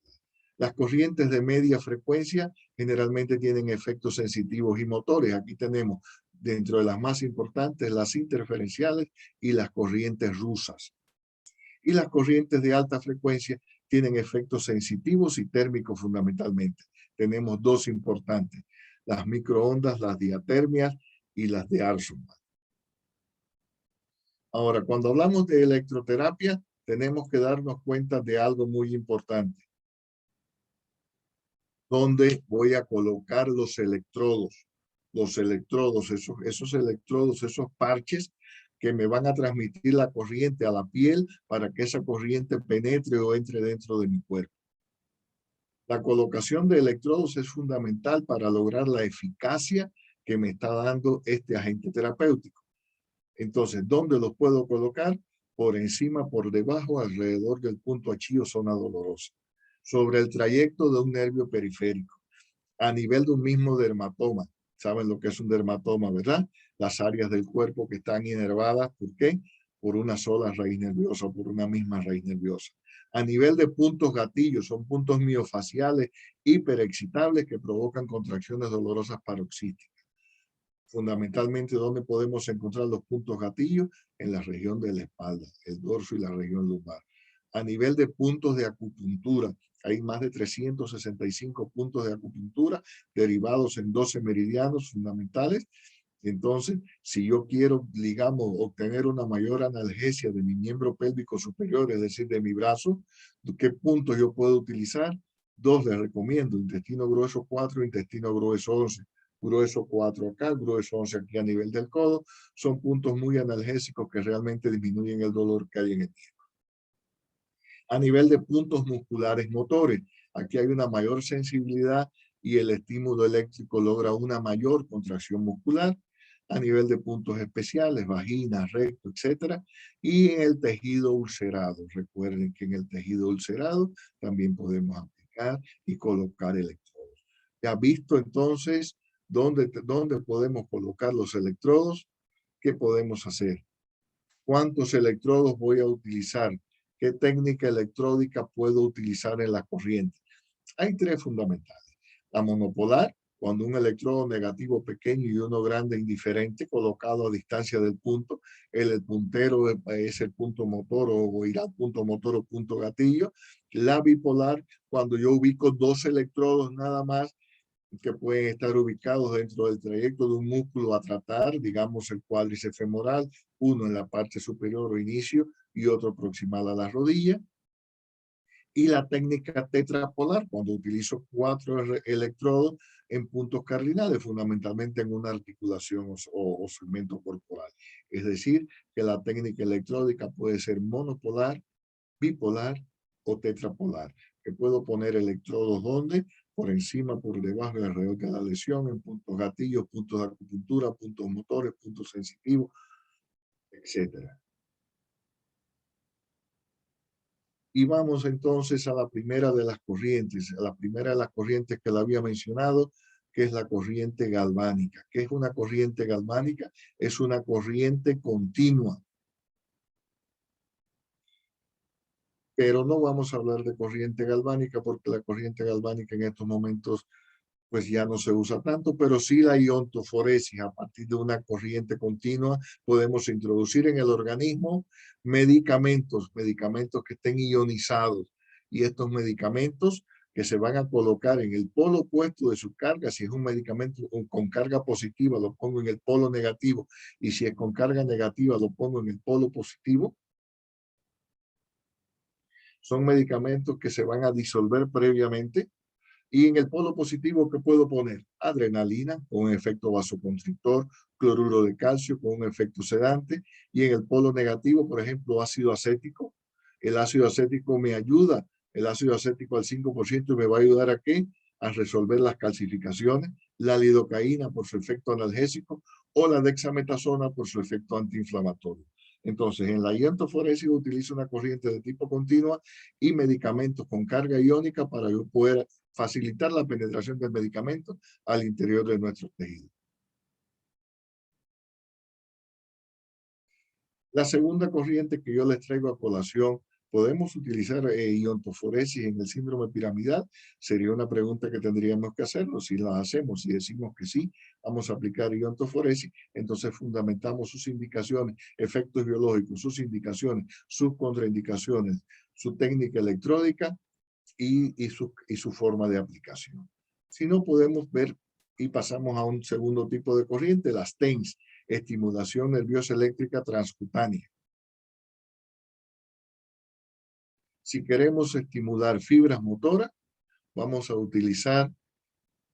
Las corrientes de media frecuencia generalmente tienen efectos sensitivos y motores. Aquí tenemos dentro de las más importantes las interferenciales y las corrientes rusas. Y las corrientes de alta frecuencia tienen efectos sensitivos y térmicos fundamentalmente. Tenemos 2 importantes: las microondas, las diatermias y las de Armstrong. Ahora, cuando hablamos de electroterapia, tenemos que darnos cuenta de algo muy importante. ¿Dónde voy a colocar los electrodos? Los electrodos, esos electrodos, esos parches que me van a transmitir la corriente a la piel para que esa corriente penetre o entre dentro de mi cuerpo. La colocación de electrodos es fundamental para lograr la eficacia que me está dando este agente terapéutico. Entonces, ¿dónde los puedo colocar? Por encima, por debajo, alrededor del punto H o zona dolorosa, sobre el trayecto de un nervio periférico, a nivel de un mismo dermatoma. ¿Saben lo que es un dermatoma, verdad? Las áreas del cuerpo que están inervadas, ¿por qué? Por una sola raíz nerviosa, por una misma raíz nerviosa. A nivel de puntos gatillos, son puntos miofaciales hiperexcitables que provocan contracciones dolorosas paroxísticas. Fundamentalmente, ¿dónde podemos encontrar los puntos gatillos? En la región de la espalda, el dorso y la región lumbar. A nivel de puntos de acupuntura, hay más de 365 puntos de acupuntura derivados en 12 meridianos fundamentales. Entonces, si yo quiero, digamos, obtener una mayor analgesia de mi miembro pélvico superior, es decir, de mi brazo, ¿qué puntos yo puedo utilizar? Dos les recomiendo: intestino grueso 4, intestino grueso 11. Grueso 4 acá, grueso 11 aquí a nivel del codo. Son puntos muy analgésicos que realmente disminuyen el dolor que hay en el miembro. A nivel de puntos musculares motores, aquí hay una mayor sensibilidad y el estímulo eléctrico logra una mayor contracción muscular. A nivel de puntos especiales, vagina, recto, etcétera. Y en el tejido ulcerado. Recuerden que en el tejido ulcerado también podemos aplicar y colocar electrodos. ¿Ya visto entonces dónde podemos colocar los electrodos? ¿Qué podemos hacer? ¿Cuántos electrodos voy a utilizar? ¿Qué técnica electródica puedo utilizar en la corriente? Hay tres fundamentales. La monopolar, cuando un electrodo negativo pequeño y uno grande indiferente colocado a distancia del punto, el puntero es el punto motor o irá al punto motor o punto gatillo. La bipolar, cuando yo ubico dos electrodos nada más que pueden estar ubicados dentro del trayecto de un músculo a tratar, digamos el cuádriceps femoral, uno en la parte superior o inicio y otro proximal a la rodilla. Y la técnica tetrapolar, cuando utilizo 4 electrodos en puntos cardinales, fundamentalmente en una articulación o segmento corporal. Es decir, que la técnica electródica puede ser monopolar, bipolar o tetrapolar, que puedo poner electrodos donde, por encima, por debajo y alrededor de la lesión, en puntos gatillos, puntos de acupuntura, puntos motores, puntos sensitivos, etcétera. Y vamos entonces a la primera de las corrientes, a la primera de las corrientes que la había mencionado, que es la corriente galvánica. ¿Qué es una corriente galvánica? Es una corriente continua. Pero no vamos a hablar de corriente galvánica porque la corriente galvánica en estos momentos pues ya no se usa tanto, pero sí la iontoforesis. A partir de una corriente continua podemos introducir en el organismo medicamentos que estén ionizados, y estos medicamentos que se van a colocar en el polo opuesto de su carga. Si es un medicamento con carga positiva, lo pongo en el polo negativo, y si es con carga negativa, lo pongo en el polo positivo. Son medicamentos que se van a disolver previamente. Y en el polo positivo, ¿qué puedo poner? Adrenalina con un efecto vasoconstrictor, cloruro de calcio con un efecto sedante. Y en el polo negativo, por ejemplo, ácido acético. El ácido acético me ayuda, el ácido acético al 5% me va a ayudar a ¿qué? A resolver las calcificaciones. La lidocaína por su efecto analgésico o la dexametasona por su efecto antiinflamatorio. Entonces, en la iontoforesis utilizo una corriente de tipo continua y medicamentos con carga iónica para yo poder facilitar la penetración del medicamento al interior de nuestros tejidos. La segunda corriente que yo les traigo a colación, ¿podemos utilizar iontoforesis en el síndrome piramidal? Sería una pregunta que tendríamos que hacernos. Si la hacemos, si decimos que sí, vamos a aplicar iontoforesis, entonces fundamentamos sus indicaciones, efectos biológicos, sus indicaciones, sus contraindicaciones, su técnica electródica y su forma de aplicación. Si no, podemos ver y pasamos a un segundo tipo de corriente, las TENS, estimulación nerviosa eléctrica transcutánea. Si queremos estimular fibras motoras, vamos a utilizar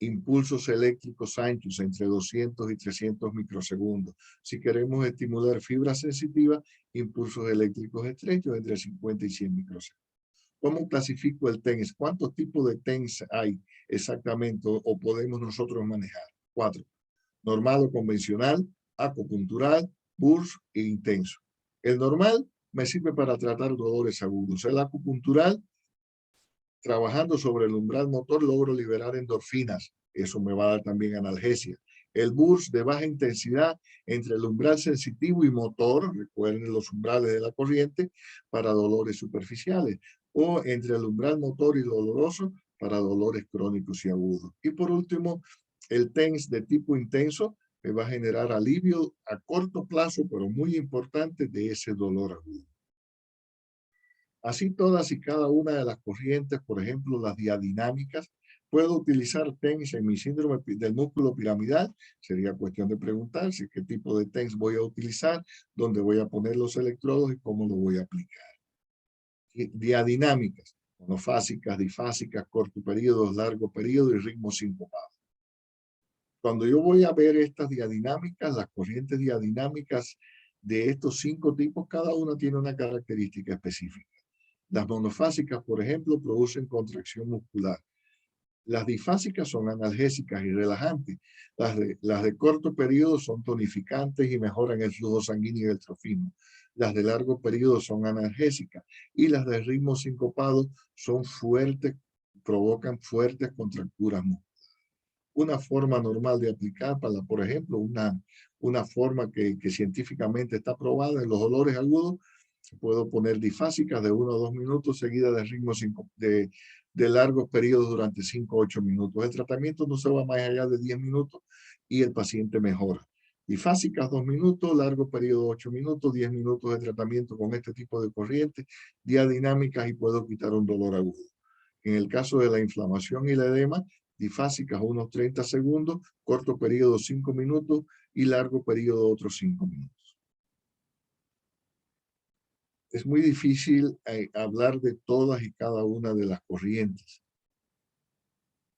impulsos eléctricos anchos entre 200 y 300 microsegundos. Si queremos estimular fibras sensitivas, impulsos eléctricos estrechos entre 50 y 100 microsegundos. ¿Cómo clasifico el TENS? ¿Cuántos tipos de TENS hay exactamente o podemos nosotros manejar? 4. Normal o convencional, acupuntural, BURS e intenso. El normal me sirve para tratar dolores agudos. El acupuntural, trabajando sobre el umbral motor, logro liberar endorfinas. Eso me va a dar también analgesia. El BURS de baja intensidad entre el umbral sensitivo y motor, recuerden los umbrales de la corriente, para dolores superficiales, o entre el umbral motor y doloroso para dolores crónicos y agudos. Y por último, el TENS de tipo intenso me va a generar alivio a corto plazo, pero muy importante, de ese dolor agudo. Así todas y cada una de las corrientes, por ejemplo, las diadinámicas, puedo utilizar TENS en mi síndrome del músculo piramidal. Sería cuestión de preguntarse qué tipo de TENS voy a utilizar, dónde voy a poner los electrodos y cómo lo voy a aplicar. Diadinámicas, monofásicas, difásicas, corto periodo, largo periodo y ritmo sincopado. Cuando yo voy a ver estas diadinámicas, las corrientes diadinámicas de estos 5 tipos, cada una tiene una característica específica. Las monofásicas, por ejemplo, producen contracción muscular. Las difásicas son analgésicas y relajantes. Las de corto periodo son tonificantes y mejoran el flujo sanguíneo y el trofismo. Las de largo periodo son analgésicas. Y las de ritmo sincopado son fuertes, provocan fuertes contracturas musculares. Una forma normal de aplicar, por ejemplo, una forma que científicamente está probada en los dolores agudos, puedo poner difásicas de 1 a 2 minutos seguidas de ritmos de largos periodos durante 5 a 8 minutos. El tratamiento no se va más allá de 10 minutos y el paciente mejora. Difásicas 2 minutos, largo periodo 8 minutos, 10 minutos de tratamiento con este tipo de corrientes, diadinámicas y puedo quitar un dolor agudo. En el caso de la inflamación y el edema, difásicas unos 30 segundos, corto periodo 5 minutos y largo periodo otros 5 minutos. Es muy difícil hablar de todas y cada una de las corrientes,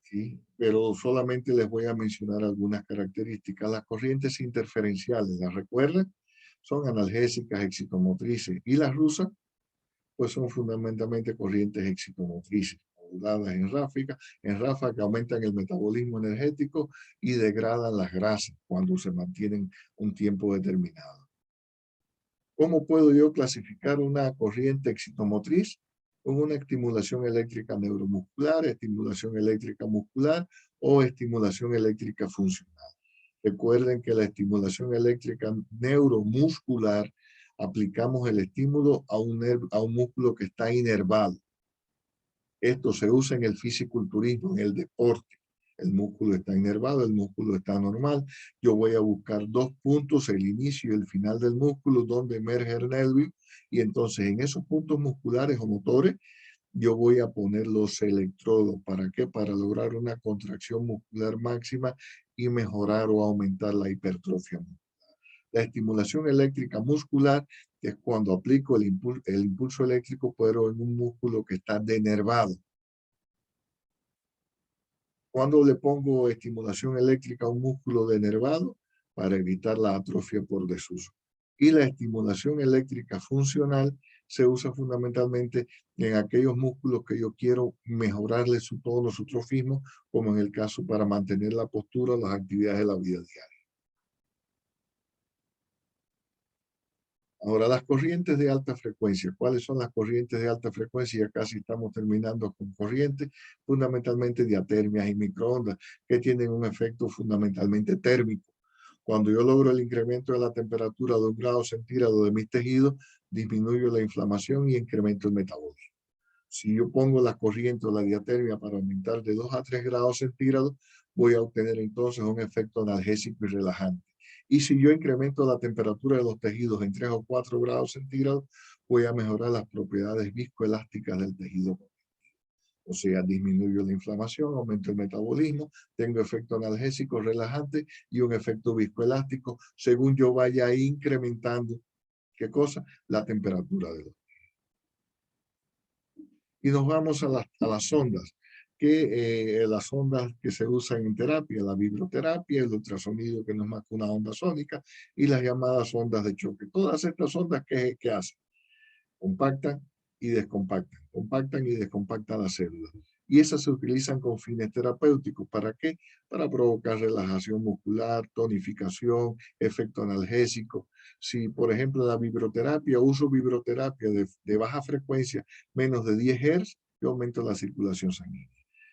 ¿sí? Pero solamente les voy a mencionar algunas características. Las corrientes interferenciales, ¿las recuerdan? Son analgésicas, excitomotrices, y las rusas, pues son fundamentalmente corrientes excitomotrices, moduladas en ráfaga que aumentan el metabolismo energético y degradan las grasas cuando se mantienen un tiempo determinado. ¿Cómo puedo yo clasificar una corriente excitomotriz? Con una estimulación eléctrica neuromuscular, estimulación eléctrica muscular o estimulación eléctrica funcional. Recuerden que la estimulación eléctrica neuromuscular aplicamos el estímulo a un músculo que está inervado. Esto se usa en el fisiculturismo, en el deporte. El músculo está inervado, el músculo está normal. Yo voy a buscar 2 puntos, el inicio y el final del músculo, donde emerge el nervio. Y entonces en esos puntos musculares o motores, yo voy a poner los electrodos. ¿Para qué? Para lograr una contracción muscular máxima y mejorar o aumentar la hipertrofia muscular. La estimulación eléctrica muscular es cuando aplico el impulso eléctrico, pero en un músculo que está denervado. Cuando le pongo estimulación eléctrica a un músculo denervado, para evitar la atrofia por desuso. Y la estimulación eléctrica funcional se usa fundamentalmente en aquellos músculos que yo quiero mejorarle su tono, su trofismo, como en el caso para mantener la postura o las actividades de la vida diaria. Ahora, las corrientes de alta frecuencia. ¿Cuáles son las corrientes de alta frecuencia? Ya casi estamos terminando con corrientes, fundamentalmente diatermias y microondas, que tienen un efecto fundamentalmente térmico. Cuando yo logro el incremento de la temperatura de 1 grado centígrado de mis tejidos, disminuyo la inflamación y incremento el metabolismo. Si yo pongo la corriente o la diatermia para aumentar de 2 a 3 grados centígrados, voy a obtener entonces un efecto analgésico y relajante. Y si yo incremento la temperatura de los tejidos en 3 o 4 grados centígrados, voy a mejorar las propiedades viscoelásticas del tejido. O sea, disminuyo la inflamación, aumento el metabolismo, tengo efecto analgésico, relajante y un efecto viscoelástico según yo vaya incrementando, ¿qué cosa? La temperatura de los. Y nos vamos a las ondas, que las ondas que se usan en terapia, la vibroterapia, el ultrasonido que no es más que una onda sónica y las llamadas ondas de choque. Todas estas ondas, ¿qué hacen? Compactan y descompactan. compactan y descompactan las células. Y esas se utilizan con fines terapéuticos. ¿Para qué? Para provocar relajación muscular, tonificación, efecto analgésico. Si, por ejemplo, la vibroterapia, uso vibroterapia de baja frecuencia, menos de 10 Hz, yo aumento la circulación sanguínea.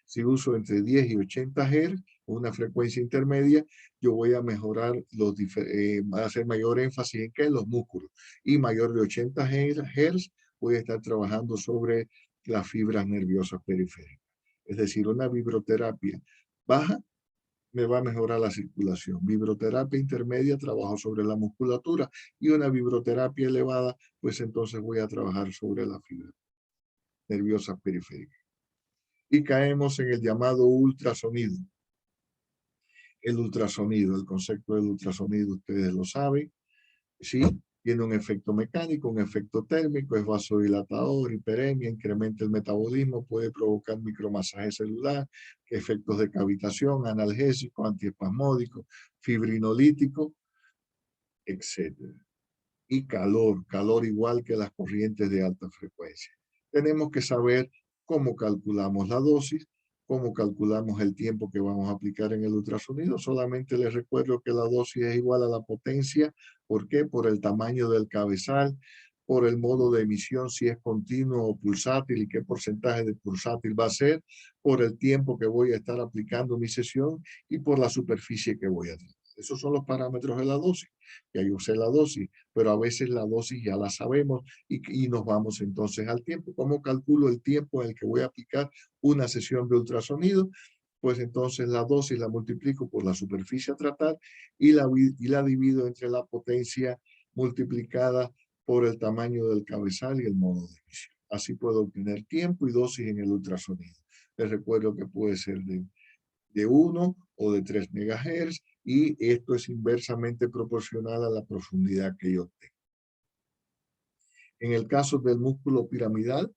Si uso entre 10 y 80 Hz, una frecuencia intermedia, yo voy a mejorar va a hacer mayor énfasis en qué, los músculos. Y mayor de 80 Hz, voy a estar trabajando sobre las fibras nerviosas periféricas. Es decir, una vibroterapia baja me va a mejorar la circulación. Vibroterapia intermedia, trabajo sobre la musculatura, y una vibroterapia elevada, pues entonces voy a trabajar sobre las fibras nerviosas periféricas. Y caemos en el llamado ultrasonido. El ultrasonido, el concepto del ultrasonido, ustedes lo saben, ¿sí? Tiene un efecto mecánico, un efecto térmico, es vasodilatador, hiperemia, incrementa el metabolismo, puede provocar micromasaje celular, efectos de cavitación, analgésico, antiespasmódico, fibrinolítico, etc. Y calor igual que las corrientes de alta frecuencia. Tenemos que saber cómo calculamos la dosis, cómo calculamos el tiempo que vamos a aplicar en el ultrasonido. Solamente les recuerdo que la dosis es igual a la potencia. ¿Por qué? Por el tamaño del cabezal, por el modo de emisión, si es continuo o pulsátil y qué porcentaje de pulsátil va a ser, por el tiempo que voy a estar aplicando mi sesión y por la superficie que voy a tener. Esos son los parámetros de la dosis. Ya yo sé la dosis, pero a veces la dosis ya la sabemos y nos vamos entonces al tiempo. ¿Cómo calculo el tiempo en el que voy a aplicar una sesión de ultrasonido? Pues entonces la dosis la multiplico por la superficie a tratar y la divido entre la potencia multiplicada por el tamaño del cabezal y el modo de emisión. Así puedo obtener tiempo y dosis en el ultrasonido. Les recuerdo que puede ser de 1 o de 3 MHz, y esto es inversamente proporcional a la profundidad que yo tengo. En el caso del músculo piramidal,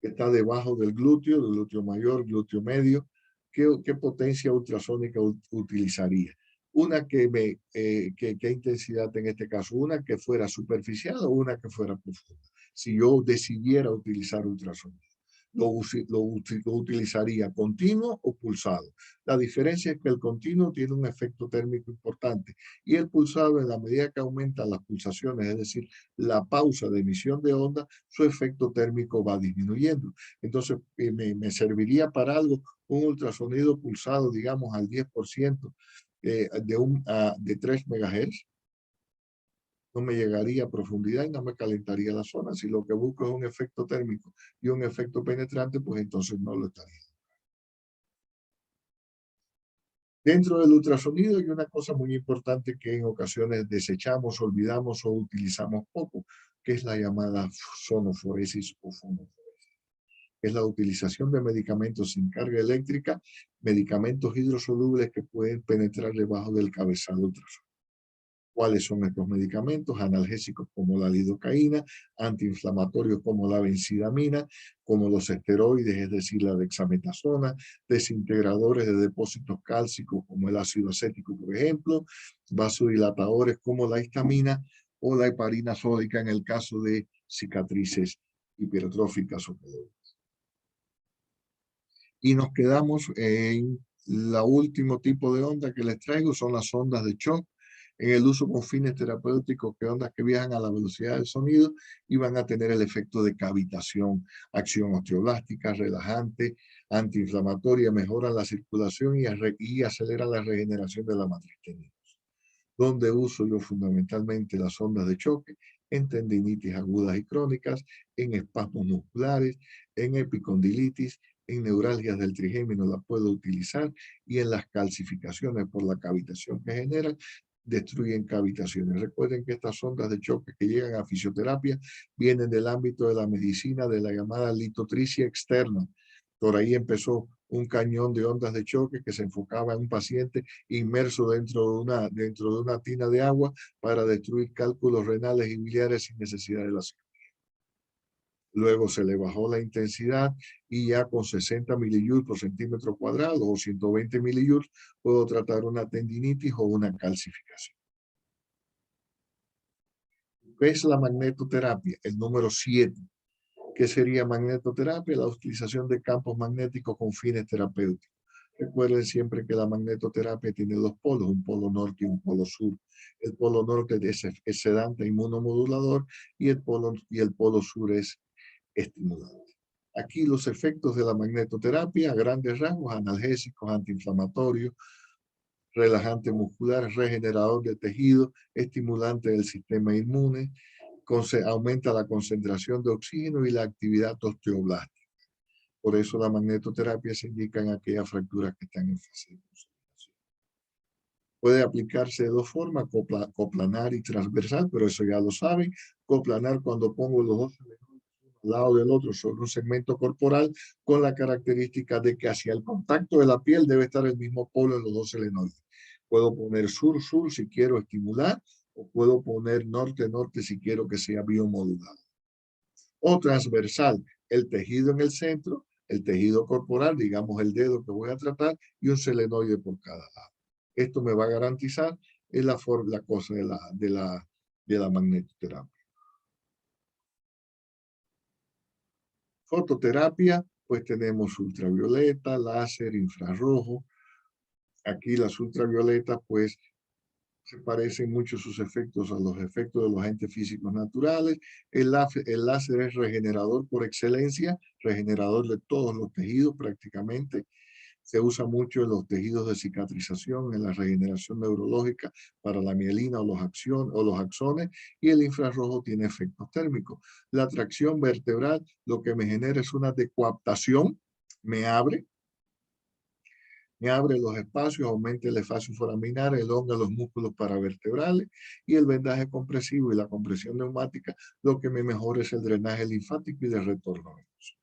que está debajo del glúteo mayor, glúteo medio, ¿qué potencia ultrasónica utilizaría? ¿Qué intensidad en este caso? ¿Una que fuera superficial o una que fuera profunda? Si yo decidiera utilizar ultrasonido. Lo utilizaría continuo o pulsado. La diferencia es que el continuo tiene un efecto térmico importante y el pulsado, en la medida que aumentan las pulsaciones, es decir, la pausa de emisión de onda, su efecto térmico va disminuyendo. Entonces, me serviría para algo un ultrasonido pulsado, digamos, al 10% de 3 MHz. No me llegaría a profundidad y no me calentaría la zona. Si lo que busco es un efecto térmico y un efecto penetrante, pues entonces no lo estaría. Dentro del ultrasonido hay una cosa muy importante que en ocasiones desechamos, olvidamos o utilizamos poco, que es la llamada sonoforesis o fonoforesis. Es la utilización de medicamentos sin carga eléctrica, medicamentos hidrosolubles que pueden penetrar debajo del cabezal ultrasonido. ¿Cuáles son estos medicamentos? Analgésicos como la lidocaína, antiinflamatorios como la benzidamina, como los esteroides, es decir, la dexametasona, desintegradores de depósitos cálcicos como el ácido acético, por ejemplo, vasodilatadores como la histamina o la heparina sódica en el caso de cicatrices hipertróficas o dolorosas. Y nos quedamos en la último tipo de onda que les traigo, son las ondas de shock, en el uso con fines terapéuticos, que ondas que viajan a la velocidad del sonido y van a tener el efecto de cavitación, acción osteoblástica, relajante, antiinflamatoria, mejoran la circulación y aceleran la regeneración de la matriz tendinosa. Donde uso yo fundamentalmente las ondas de choque en tendinitis agudas y crónicas, en espasmos musculares, en epicondilitis, en neuralgias del trigémino la puedo utilizar, y en las calcificaciones por la cavitación que generan, destruyen cavitaciones. Recuerden que estas ondas de choque que llegan a fisioterapia vienen del ámbito de la medicina de la llamada litotricia externa. Por ahí empezó un cañón de ondas de choque que se enfocaba en un paciente inmerso dentro de una tina de agua para destruir cálculos renales y biliares sin necesidad de la cirugía. Luego se le bajó la intensidad y ya con 60 millijoules por centímetro cuadrado o 120 millijoules puedo tratar una tendinitis o una calcificación. ¿Qué es la magnetoterapia? El número 7, ¿Qué sería magnetoterapia? La utilización de campos magnéticos con fines terapéuticos. Recuerden siempre que la magnetoterapia tiene dos polos, un polo norte y un polo sur. El polo norte es sedante inmunomodulador y el polo sur es estimulante. Aquí los efectos de la magnetoterapia, a grandes rasgos, analgésicos, antiinflamatorios, relajante muscular, regenerador de tejido, estimulante del sistema inmune, aumenta la concentración de oxígeno y la actividad osteoblástica. Por eso la magnetoterapia se indica en aquellas fracturas que están en fase de consolidación. Puede aplicarse de dos formas, coplanar y transversal, pero eso ya lo saben. Coplanar cuando pongo los dos elementos al lado del otro sobre un segmento corporal con la característica de que hacia el contacto de la piel debe estar el mismo polo en los dos selenoides. Puedo poner sur-sur si quiero estimular o puedo poner norte-norte si quiero que sea biomodulado. O transversal, el tejido en el centro, el tejido corporal, digamos el dedo que voy a tratar y un selenoide por cada lado. Esto me va a garantizar la cosa de la magnetoterapia. Fototerapia, pues tenemos ultravioleta, láser, infrarrojo. Aquí las ultravioletas, pues se parecen mucho sus efectos a los efectos de los agentes físicos naturales. El láser es regenerador por excelencia, regenerador de todos los tejidos prácticamente. Se usa mucho en los tejidos de cicatrización, en la regeneración neurológica para la mielina o los axones, y el infrarrojo tiene efectos térmicos. La tracción vertebral lo que me genera es una decoaptación, me abre los espacios, aumenta el espacio foraminal, elonga los músculos paravertebrales y el vendaje compresivo y la compresión neumática, lo que me mejora es el drenaje linfático y de retorno venoso.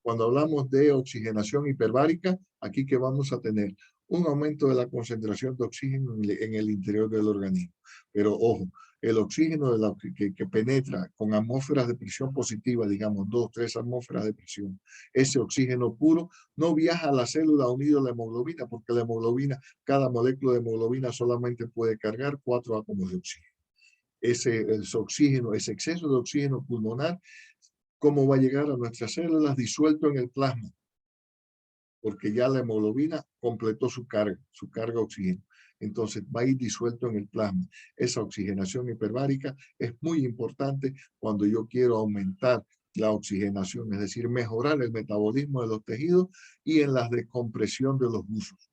Cuando hablamos de oxigenación hiperbárica, aquí que vamos a tener un aumento de la concentración de oxígeno en el interior del organismo. Pero ojo, el oxígeno que penetra con atmósferas de presión positiva, digamos 2, 3 atmósferas de presión, ese oxígeno puro no viaja a la célula unido a la hemoglobina, porque la hemoglobina, cada molécula de hemoglobina solamente puede cargar 4 átomos de oxígeno. Ese oxígeno, ese exceso de oxígeno pulmonar, ¿cómo va a llegar a nuestras células? Disuelto en el plasma, porque ya la hemoglobina completó su carga oxígeno. Entonces va a ir disuelto en el plasma. Esa oxigenación hiperbárica es muy importante cuando yo quiero aumentar la oxigenación, es decir, mejorar el metabolismo de los tejidos y en la descompresión de los buzos.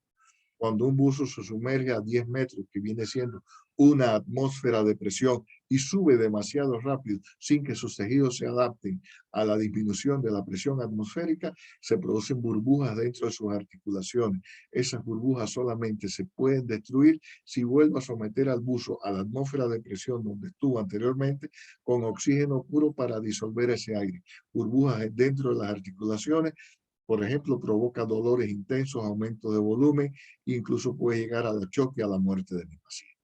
Cuando un buzo se sumerge a 10 metros, que viene siendo una atmósfera de presión, y sube demasiado rápido sin que sus tejidos se adapten a la disminución de la presión atmosférica, se producen burbujas dentro de sus articulaciones. Esas burbujas solamente se pueden destruir si vuelvo a someter al buzo a la atmósfera de presión donde estuvo anteriormente con oxígeno puro para disolver ese aire. Burbujas dentro de las articulaciones, por ejemplo, provoca dolores intensos, aumento de volumen, incluso puede llegar al choque, a la muerte de mi paciente.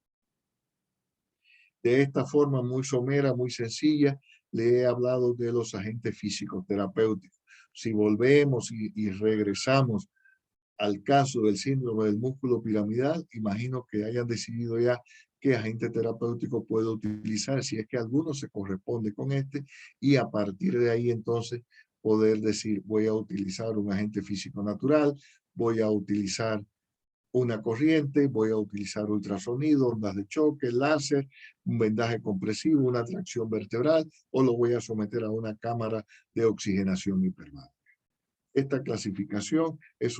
De esta forma muy somera, muy sencilla, le he hablado de los agentes físicos terapéuticos. Si volvemos y regresamos al caso del síndrome del músculo piramidal, imagino que hayan decidido ya qué agente terapéutico puedo utilizar, si es que alguno se corresponde con este, y a partir de ahí entonces poder decir, voy a utilizar un agente físico natural, voy a utilizar una corriente, voy a utilizar ultrasonido, ondas de choque, láser, un vendaje compresivo, una tracción vertebral, o lo voy a someter a una cámara de oxigenación hiperbárica. Esta clasificación es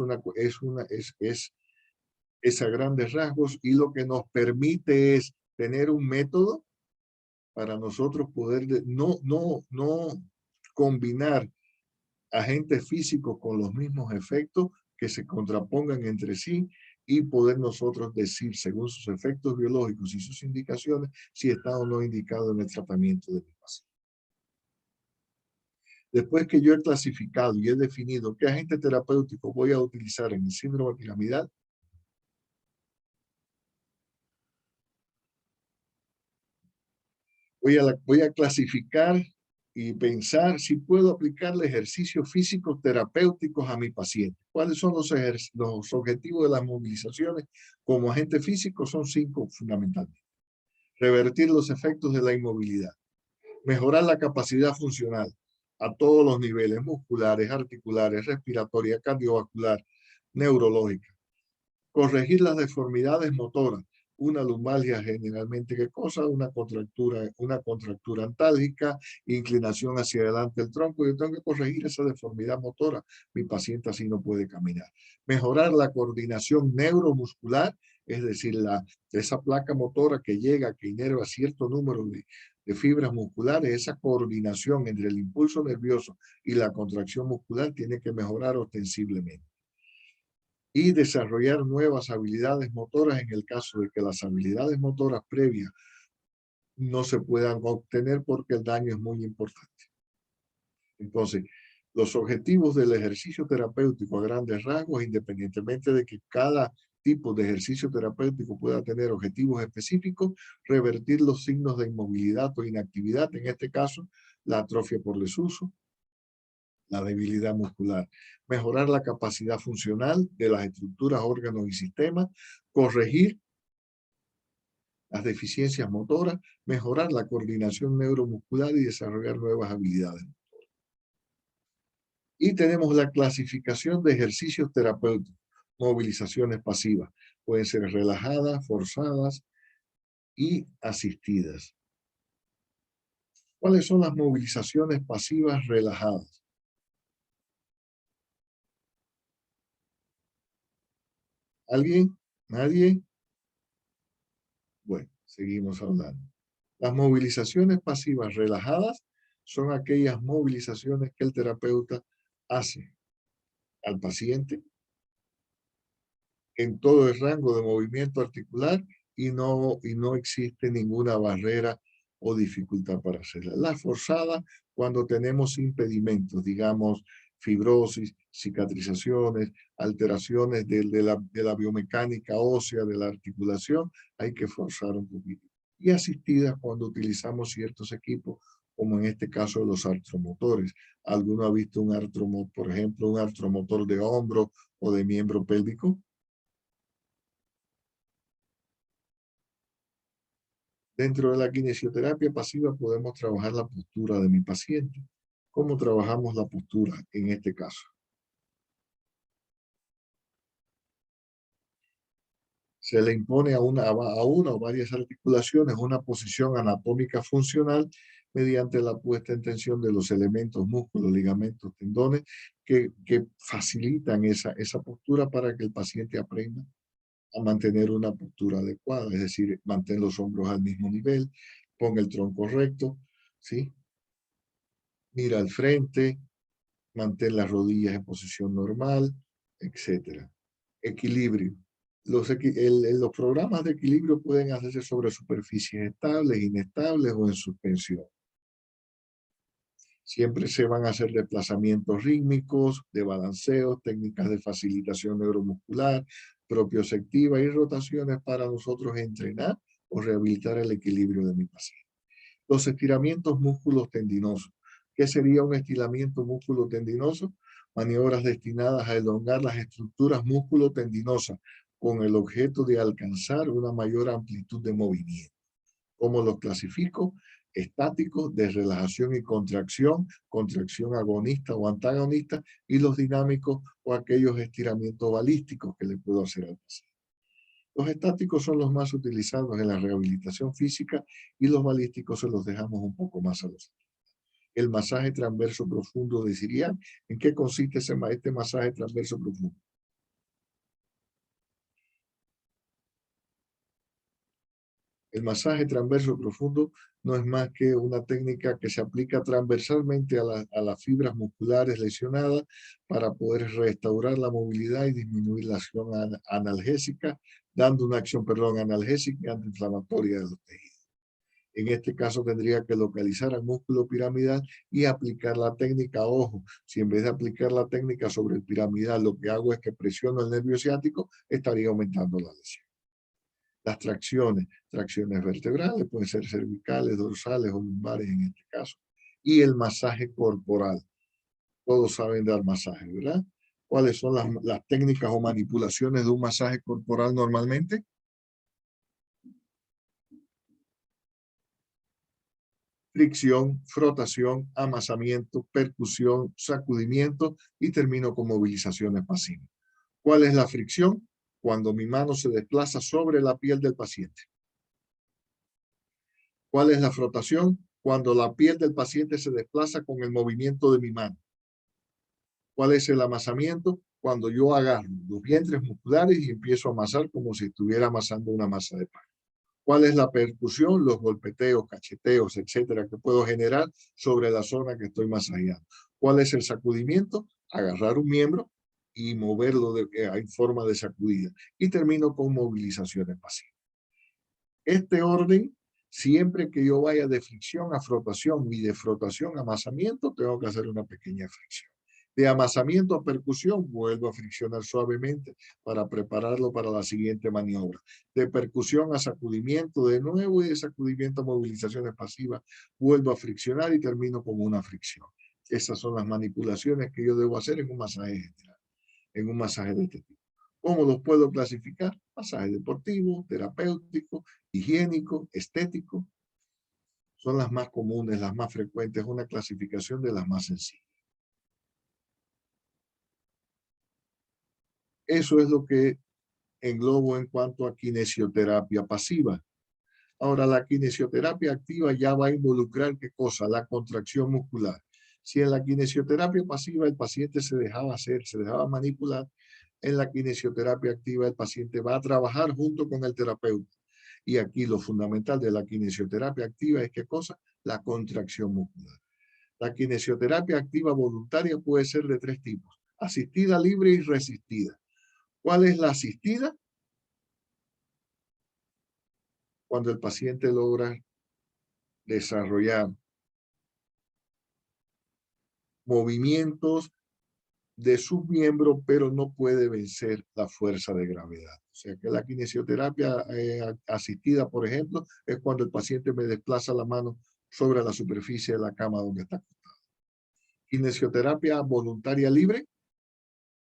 a grandes rasgos, y lo que nos permite es tener un método para nosotros poder no combinar agentes físicos con los mismos efectos que se contrapongan entre sí y poder nosotros decir, según sus efectos biológicos y sus indicaciones, si está o no indicado en el tratamiento de mi paciente. Después que yo he clasificado y he definido qué agente terapéutico voy a utilizar en el síndrome piramidal, voy a clasificar y pensar si puedo aplicarle ejercicios físicos terapéuticos a mi paciente. ¿Cuáles son los objetivos de las movilizaciones como agente físico? Son 5 fundamentalmente. Revertir los efectos de la inmovilidad, mejorar la capacidad funcional, a todos los niveles, musculares, articulares, respiratoria, cardiovascular, neurológica. Corregir las deformidades motoras. Una lumbalgia generalmente, ¿qué cosa? Una contractura antálgica, inclinación hacia adelante del tronco. Yo tengo que corregir esa deformidad motora. Mi paciente así no puede caminar. Mejorar la coordinación neuromuscular, es decir, esa placa motora que llega, que inerva cierto número de fibras musculares, esa coordinación entre el impulso nervioso y la contracción muscular tiene que mejorar ostensiblemente. Y desarrollar nuevas habilidades motoras en el caso de que las habilidades motoras previas no se puedan obtener porque el daño es muy importante. Entonces, los objetivos del ejercicio terapéutico a grandes rasgos, independientemente de que cada tipo de ejercicio terapéutico pueda tener objetivos específicos, revertir los signos de inmovilidad o inactividad, en este caso, la atrofia por desuso, la debilidad muscular, mejorar la capacidad funcional de las estructuras, órganos y sistemas, corregir las deficiencias motoras, mejorar la coordinación neuromuscular y desarrollar nuevas habilidades. Y tenemos la clasificación de ejercicios terapéuticos, movilizaciones pasivas. Pueden ser relajadas, forzadas y asistidas. ¿Cuáles son las movilizaciones pasivas relajadas? ¿Alguien? ¿Nadie? Bueno, seguimos hablando. Las movilizaciones pasivas relajadas son aquellas movilizaciones que el terapeuta hace al paciente en todo el rango de movimiento articular y no existe ninguna barrera o dificultad para hacerla. La forzada, cuando tenemos impedimentos, digamos, fibrosis, cicatrizaciones, alteraciones de la biomecánica ósea, de la articulación, hay que forzar un poquito. Y asistidas cuando utilizamos ciertos equipos, como en este caso los artromotores. ¿Alguno ha visto un artromotor, por ejemplo, un artromotor de hombro o de miembro pélvico? Dentro de la kinesioterapia pasiva podemos trabajar la postura de mi paciente. ¿Cómo trabajamos la postura en este caso? Se le impone a una o varias articulaciones una posición anatómica funcional mediante la puesta en tensión de los elementos, músculos, ligamentos, tendones, que facilitan esa postura para que el paciente aprenda a mantener una postura adecuada, es decir, mantén los hombros al mismo nivel, pon el tronco recto, ¿sí? Mira al frente, mantén las rodillas en posición normal, etc. Equilibrio. Los programas de equilibrio pueden hacerse sobre superficies estables, inestables o en suspensión. Siempre se van a hacer desplazamientos rítmicos, de balanceo, técnicas de facilitación neuromuscular, propioceptiva y rotaciones para nosotros entrenar o rehabilitar el equilibrio de mi paciente. Los estiramientos músculos tendinosos. ¿Qué sería un estiramiento músculo tendinoso? Maniobras destinadas a elongar las estructuras músculo-tendinosas con el objeto de alcanzar una mayor amplitud de movimiento. ¿Cómo los clasifico? Estáticos, de relajación y contracción, contracción agonista o antagonista, y los dinámicos o aquellos estiramientos balísticos que le puedo hacer al paciente. Los estáticos son los más utilizados en la rehabilitación física y los balísticos se los dejamos un poco más a los. El masaje transverso profundo de Sirian. ¿En qué consiste este masaje transverso profundo? El masaje transverso profundo no es más que una técnica que se aplica transversalmente a las fibras musculares lesionadas para poder restaurar la movilidad y disminuir la acción analgésica, dando una acción, analgésica y antiinflamatoria de los tejidos. En este caso tendría que localizar el músculo piramidal y aplicar la técnica. Ojo, si en vez de aplicar la técnica sobre el piramidal lo que hago es que presiono el nervio ciático, estaría aumentando la lesión. Las tracciones vertebrales, pueden ser cervicales, dorsales o lumbares en este caso. Y el masaje corporal. Todos saben dar masaje, ¿verdad? ¿Cuáles son las técnicas o manipulaciones de un masaje corporal normalmente? fricción, frotación, amasamiento, percusión, sacudimiento y termino con movilizaciones pasivas. ¿Cuál es la fricción? Cuando mi mano se desplaza sobre la piel del paciente. ¿Cuál es la frotación? Cuando la piel del paciente se desplaza con el movimiento de mi mano. ¿Cuál es el amasamiento? Cuando yo agarro los vientres musculares y empiezo a amasar como si estuviera amasando una masa de pan. ¿Cuál es la percusión? Los golpeteos, cacheteos, etcétera, que puedo generar sobre la zona que estoy masajeando. ¿Cuál es el sacudimiento? Agarrar un miembro y moverlo en forma de sacudida. Y termino con movilizaciones pasivas. Este orden, siempre que yo vaya de fricción a frotación y de frotación a amasamiento, tengo que hacer una pequeña fricción. De amasamiento a percusión, vuelvo a friccionar suavemente para prepararlo para la siguiente maniobra. De percusión a sacudimiento de nuevo y de sacudimiento a movilizaciones pasivas, vuelvo a friccionar y termino con una fricción. Esas son las manipulaciones que yo debo hacer en un masaje general, en un masaje de este tipo. ¿Cómo los puedo clasificar? Masaje deportivo, terapéutico, higiénico, estético. Son las más comunes, las más frecuentes, una clasificación de las más sencillas. Eso es lo que englobo en cuanto a kinesioterapia pasiva. Ahora, la kinesioterapia activa ya va a involucrar ¿qué cosa? La contracción muscular. Si en la kinesioterapia pasiva el paciente se dejaba hacer, se dejaba manipular, en la kinesioterapia activa el paciente va a trabajar junto con el terapeuta. Y aquí lo fundamental de la kinesioterapia activa es ¿qué cosa? La contracción muscular. La kinesioterapia activa voluntaria puede ser de tres tipos: asistida, libre y resistida. ¿Cuál es la asistida? Cuando el paciente logra desarrollar movimientos de sus miembros, pero no puede vencer la fuerza de gravedad. O sea que la kinesioterapia asistida, por ejemplo, es cuando el paciente me desplaza la mano sobre la superficie de la cama donde está acostado. Kinesioterapia voluntaria libre,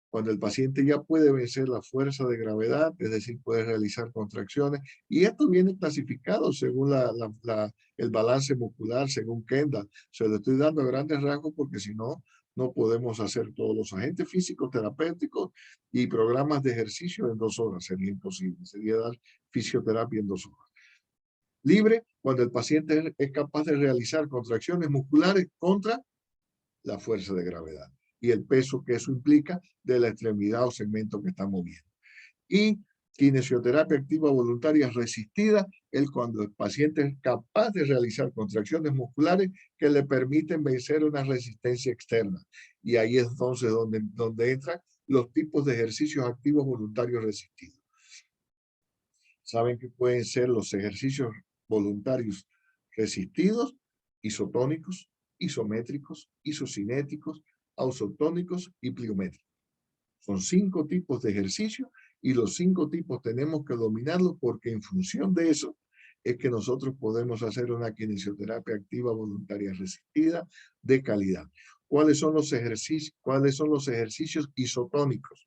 cuando el paciente ya puede vencer la fuerza de gravedad, es decir, puede realizar contracciones. Y esto viene clasificado según el balance muscular, según Kendall. Se lo estoy dando a grandes rasgos porque si no, no podemos hacer todos los agentes físicos, terapéuticos y programas de ejercicio en 2 horas. Sería imposible. Sería dar fisioterapia en 2 horas. Libre, cuando el paciente es capaz de realizar contracciones musculares contra la fuerza de gravedad y el peso que eso implica de la extremidad o segmento que está moviendo. Y kinesioterapia activa voluntaria resistida es cuando el paciente es capaz de realizar contracciones musculares que le permiten vencer una resistencia externa. Y ahí es entonces donde entran los tipos de ejercicios activos voluntarios resistidos. Saben que pueden ser los ejercicios voluntarios resistidos, isotónicos, isométricos, isocinéticos, ausotónicos y pliométricos. Son 5 tipos de ejercicio y los 5 tipos tenemos que dominarlos porque en función de eso es que nosotros podemos hacer una kinesioterapia activa voluntaria resistida de calidad. ¿Cuáles son los ejercicios isotónicos?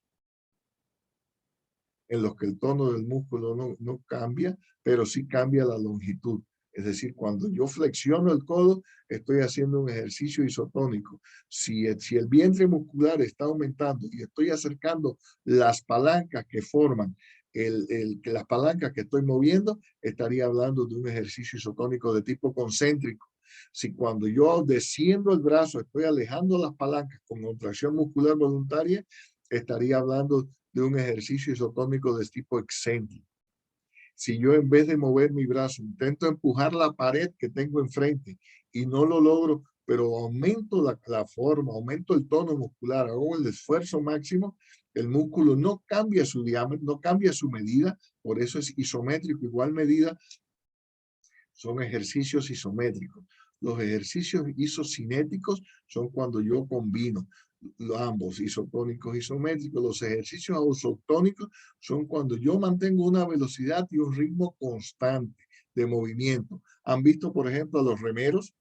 En los que el tono del músculo no cambia, pero sí cambia la longitud. Es decir, cuando yo flexiono el codo, estoy haciendo un ejercicio isotónico. Si el vientre muscular está aumentando y estoy acercando las palancas que forman las palancas que estoy moviendo, estaría hablando de un ejercicio isotónico de tipo concéntrico. Si cuando yo desciendo el brazo estoy alejando las palancas con contracción muscular voluntaria, estaría hablando de un ejercicio isotónico de tipo excéntrico. Si yo en vez de mover mi brazo intento empujar la pared que tengo enfrente y no lo logro, pero aumento la forma, aumento el tono muscular, hago el esfuerzo máximo, el músculo no cambia su diámetro, no cambia su medida, por eso es isométrico, igual medida, son ejercicios isométricos. Los ejercicios isocinéticos son cuando yo combino ambos, isotónicos, isométricos. Los ejercicios ausotónicos son cuando yo mantengo una velocidad y un ritmo constante de movimiento. ¿Han visto, por ejemplo, a los remeros?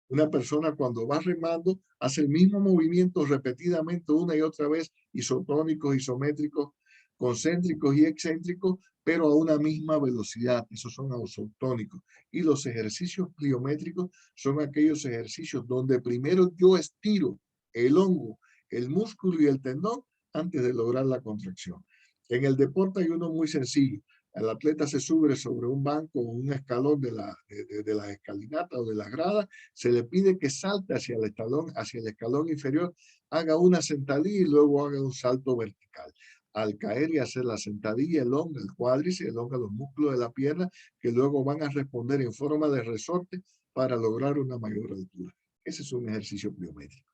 Una persona cuando va remando hace el mismo movimiento repetidamente una y otra vez, isotónicos, isométricos, concéntricos y excéntricos, pero a una misma velocidad. Esos son ausotónicos. Y los ejercicios pliométricos son aquellos ejercicios donde primero yo estiro el hongo, el músculo y el tendón antes de lograr la contracción. En el deporte hay uno muy sencillo. El atleta se sube sobre un banco o un escalón de la escalinata o de la grada, se le pide que salte hacia el escalón inferior, haga una sentadilla y luego haga un salto vertical. Al caer y hacer la sentadilla, elonga el cuádriceps, elonga los músculos de la pierna, que luego van a responder en forma de resorte para lograr una mayor altura. Ese es un ejercicio pliométrico.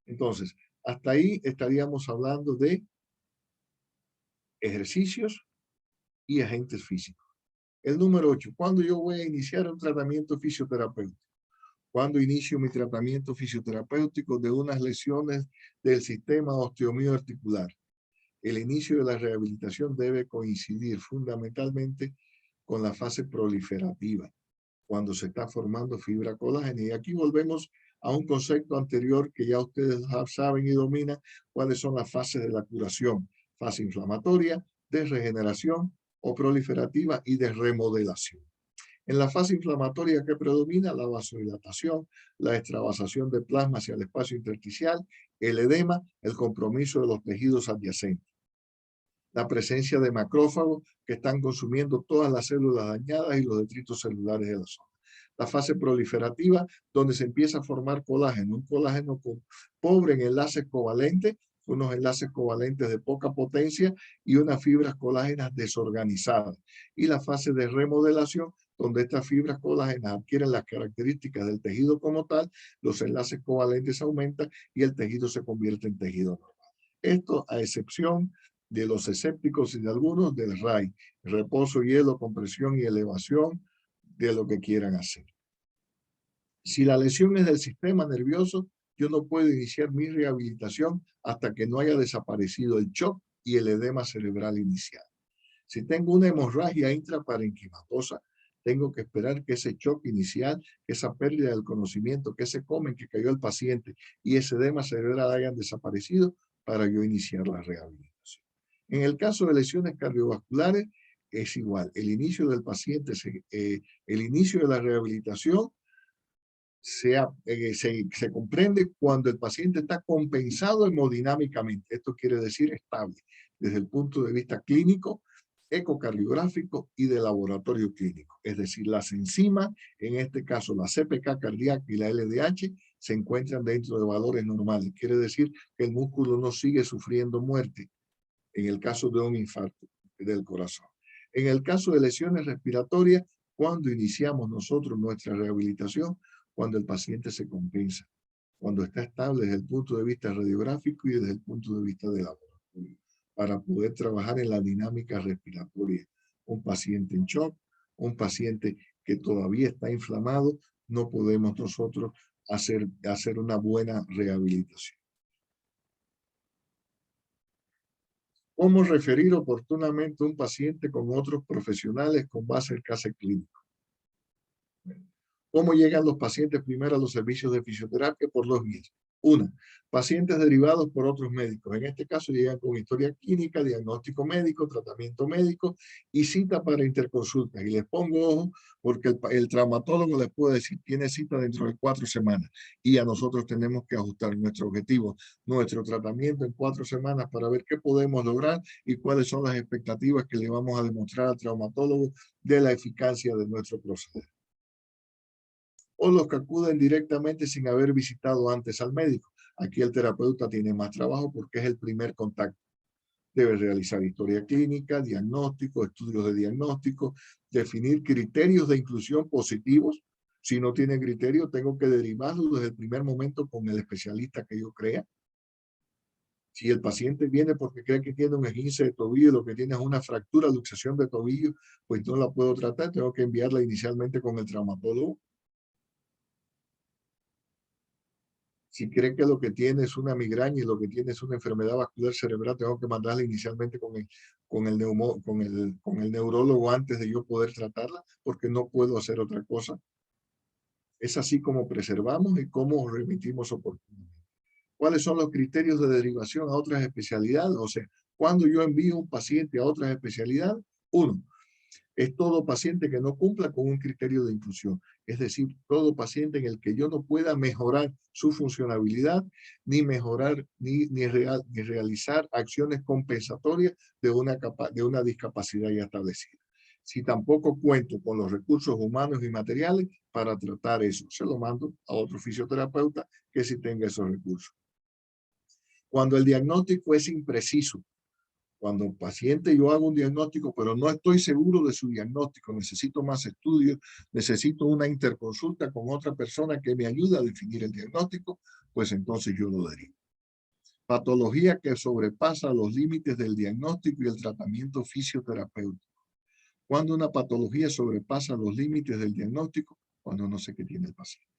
Entonces, hasta ahí estaríamos hablando de ejercicios y agentes físicos. El número 8, ¿cuándo yo voy a iniciar un tratamiento fisioterapéutico? Cuando inicio mi tratamiento fisioterapéutico de unas lesiones del sistema osteomioarticular. El inicio de la rehabilitación debe coincidir fundamentalmente con la fase proliferativa, cuando se está formando fibra colágena. Y aquí volvemos a un concepto anterior que ya ustedes saben y dominan, cuáles son las fases de la curación: fase inflamatoria, de regeneración o proliferativa y de remodelación. En la fase inflamatoria, que predomina la vasodilatación, la extravasación de plasma hacia el espacio intersticial, el edema, el compromiso de los tejidos adyacentes, la presencia de macrófagos que están consumiendo todas las células dañadas y los detritos celulares de la zona. La fase proliferativa, donde se empieza a formar colágeno, un colágeno pobre en enlaces covalentes, unos enlaces covalentes de poca potencia y unas fibras colágenas desorganizadas. Y la fase de remodelación, donde estas fibras colágenas adquieren las características del tejido como tal, los enlaces covalentes aumentan y el tejido se convierte en tejido normal. Esto a excepción de los escépticos y de algunos del RAI, reposo, hielo, compresión y elevación de lo que quieran hacer. Si la lesión es del sistema nervioso, yo no puedo iniciar mi rehabilitación hasta que no haya desaparecido el shock y el edema cerebral inicial. Si tengo una hemorragia intraparenquimatosa, tengo que esperar que ese shock inicial, esa pérdida del conocimiento, que ese coma en que cayó el paciente y ese edema cerebral hayan desaparecido para yo iniciar la rehabilitación. En el caso de lesiones cardiovasculares, es igual. El inicio del paciente, el inicio de la rehabilitación se comprende cuando el paciente está compensado hemodinámicamente. Esto quiere decir estable desde el punto de vista clínico, ecocardiográfico y de laboratorio clínico. Es decir, las enzimas, en este caso la CPK cardíaca y la LDH, se encuentran dentro de valores normales. Quiere decir que el músculo no sigue sufriendo muerte en el caso de un infarto del corazón. En el caso de lesiones respiratorias, cuando iniciamos nosotros nuestra rehabilitación, cuando el paciente se compensa, cuando está estable desde el punto de vista radiográfico y desde el punto de vista de laboratorio, para poder trabajar en la dinámica respiratoria. Un paciente en shock, un paciente que todavía está inflamado, no podemos nosotros hacer una buena rehabilitación. ¿Cómo referir oportunamente a un paciente con otros profesionales con base en caso clínico? ¿Cómo llegan los pacientes primero a los servicios de fisioterapia? Por dos vías. Una, pacientes derivados por otros médicos. En este caso llegan con historia clínica, diagnóstico médico, tratamiento médico y cita para interconsultas. Y les pongo ojo porque el traumatólogo les puede decir tiene cita dentro de 4 semanas y a nosotros tenemos que ajustar nuestro objetivo, nuestro tratamiento en 4 semanas para ver qué podemos lograr y cuáles son las expectativas que le vamos a demostrar al traumatólogo de la eficacia de nuestro proceder. O los que acuden directamente sin haber visitado antes al médico. Aquí el terapeuta tiene más trabajo porque es el primer contacto. Debe realizar historia clínica, diagnóstico, estudios de diagnóstico, definir criterios de inclusión positivos. Si no tiene criterio, tengo que derivarlo desde el primer momento con el especialista que yo crea. Si el paciente viene porque cree que tiene un esguince de tobillo, lo que tiene es una fractura, luxación de tobillo, pues no la puedo tratar, tengo que enviarla inicialmente con el traumatólogo. Si cree que lo que tiene es una migraña y lo que tiene es una enfermedad vascular cerebral, tengo que mandarla inicialmente con el neurólogo antes de yo poder tratarla, porque no puedo hacer otra cosa. Es así como preservamos y cómo remitimos oportunamente. ¿Cuáles son los criterios de derivación a otras especialidades? O sea, cuando yo envío un paciente a otras especialidades, uno, es todo paciente que no cumpla con un criterio de inclusión. Es decir, todo paciente en el que yo no pueda mejorar su funcionabilidad, ni mejorar, ni realizar acciones compensatorias de una discapacidad ya establecida. Si tampoco cuento con los recursos humanos y materiales para tratar eso, se lo mando a otro fisioterapeuta que sí tenga esos recursos. Cuando el diagnóstico es impreciso, cuando el paciente yo hago un diagnóstico, pero no estoy seguro de su diagnóstico, necesito más estudios, necesito una interconsulta con otra persona que me ayude a definir el diagnóstico, pues entonces yo lo derivo. Patología que sobrepasa los límites del diagnóstico y el tratamiento fisioterapéutico. Cuando una patología sobrepasa los límites del diagnóstico, cuando no sé qué tiene el paciente.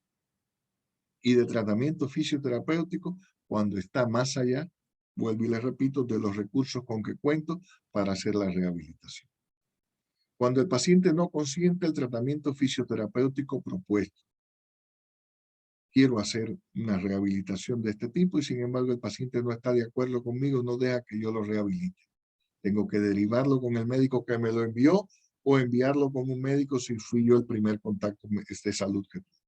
Y de tratamiento fisioterapéutico, cuando está más allá, vuelvo y le repito, de los recursos con que cuento para hacer la rehabilitación. Cuando el paciente no consiente el tratamiento fisioterapéutico propuesto, quiero hacer una rehabilitación de este tipo y sin embargo el paciente no está de acuerdo conmigo, no deja que yo lo rehabilite. Tengo que derivarlo con el médico que me lo envió o enviarlo con un médico si fui yo el primer contacto de salud que tuve.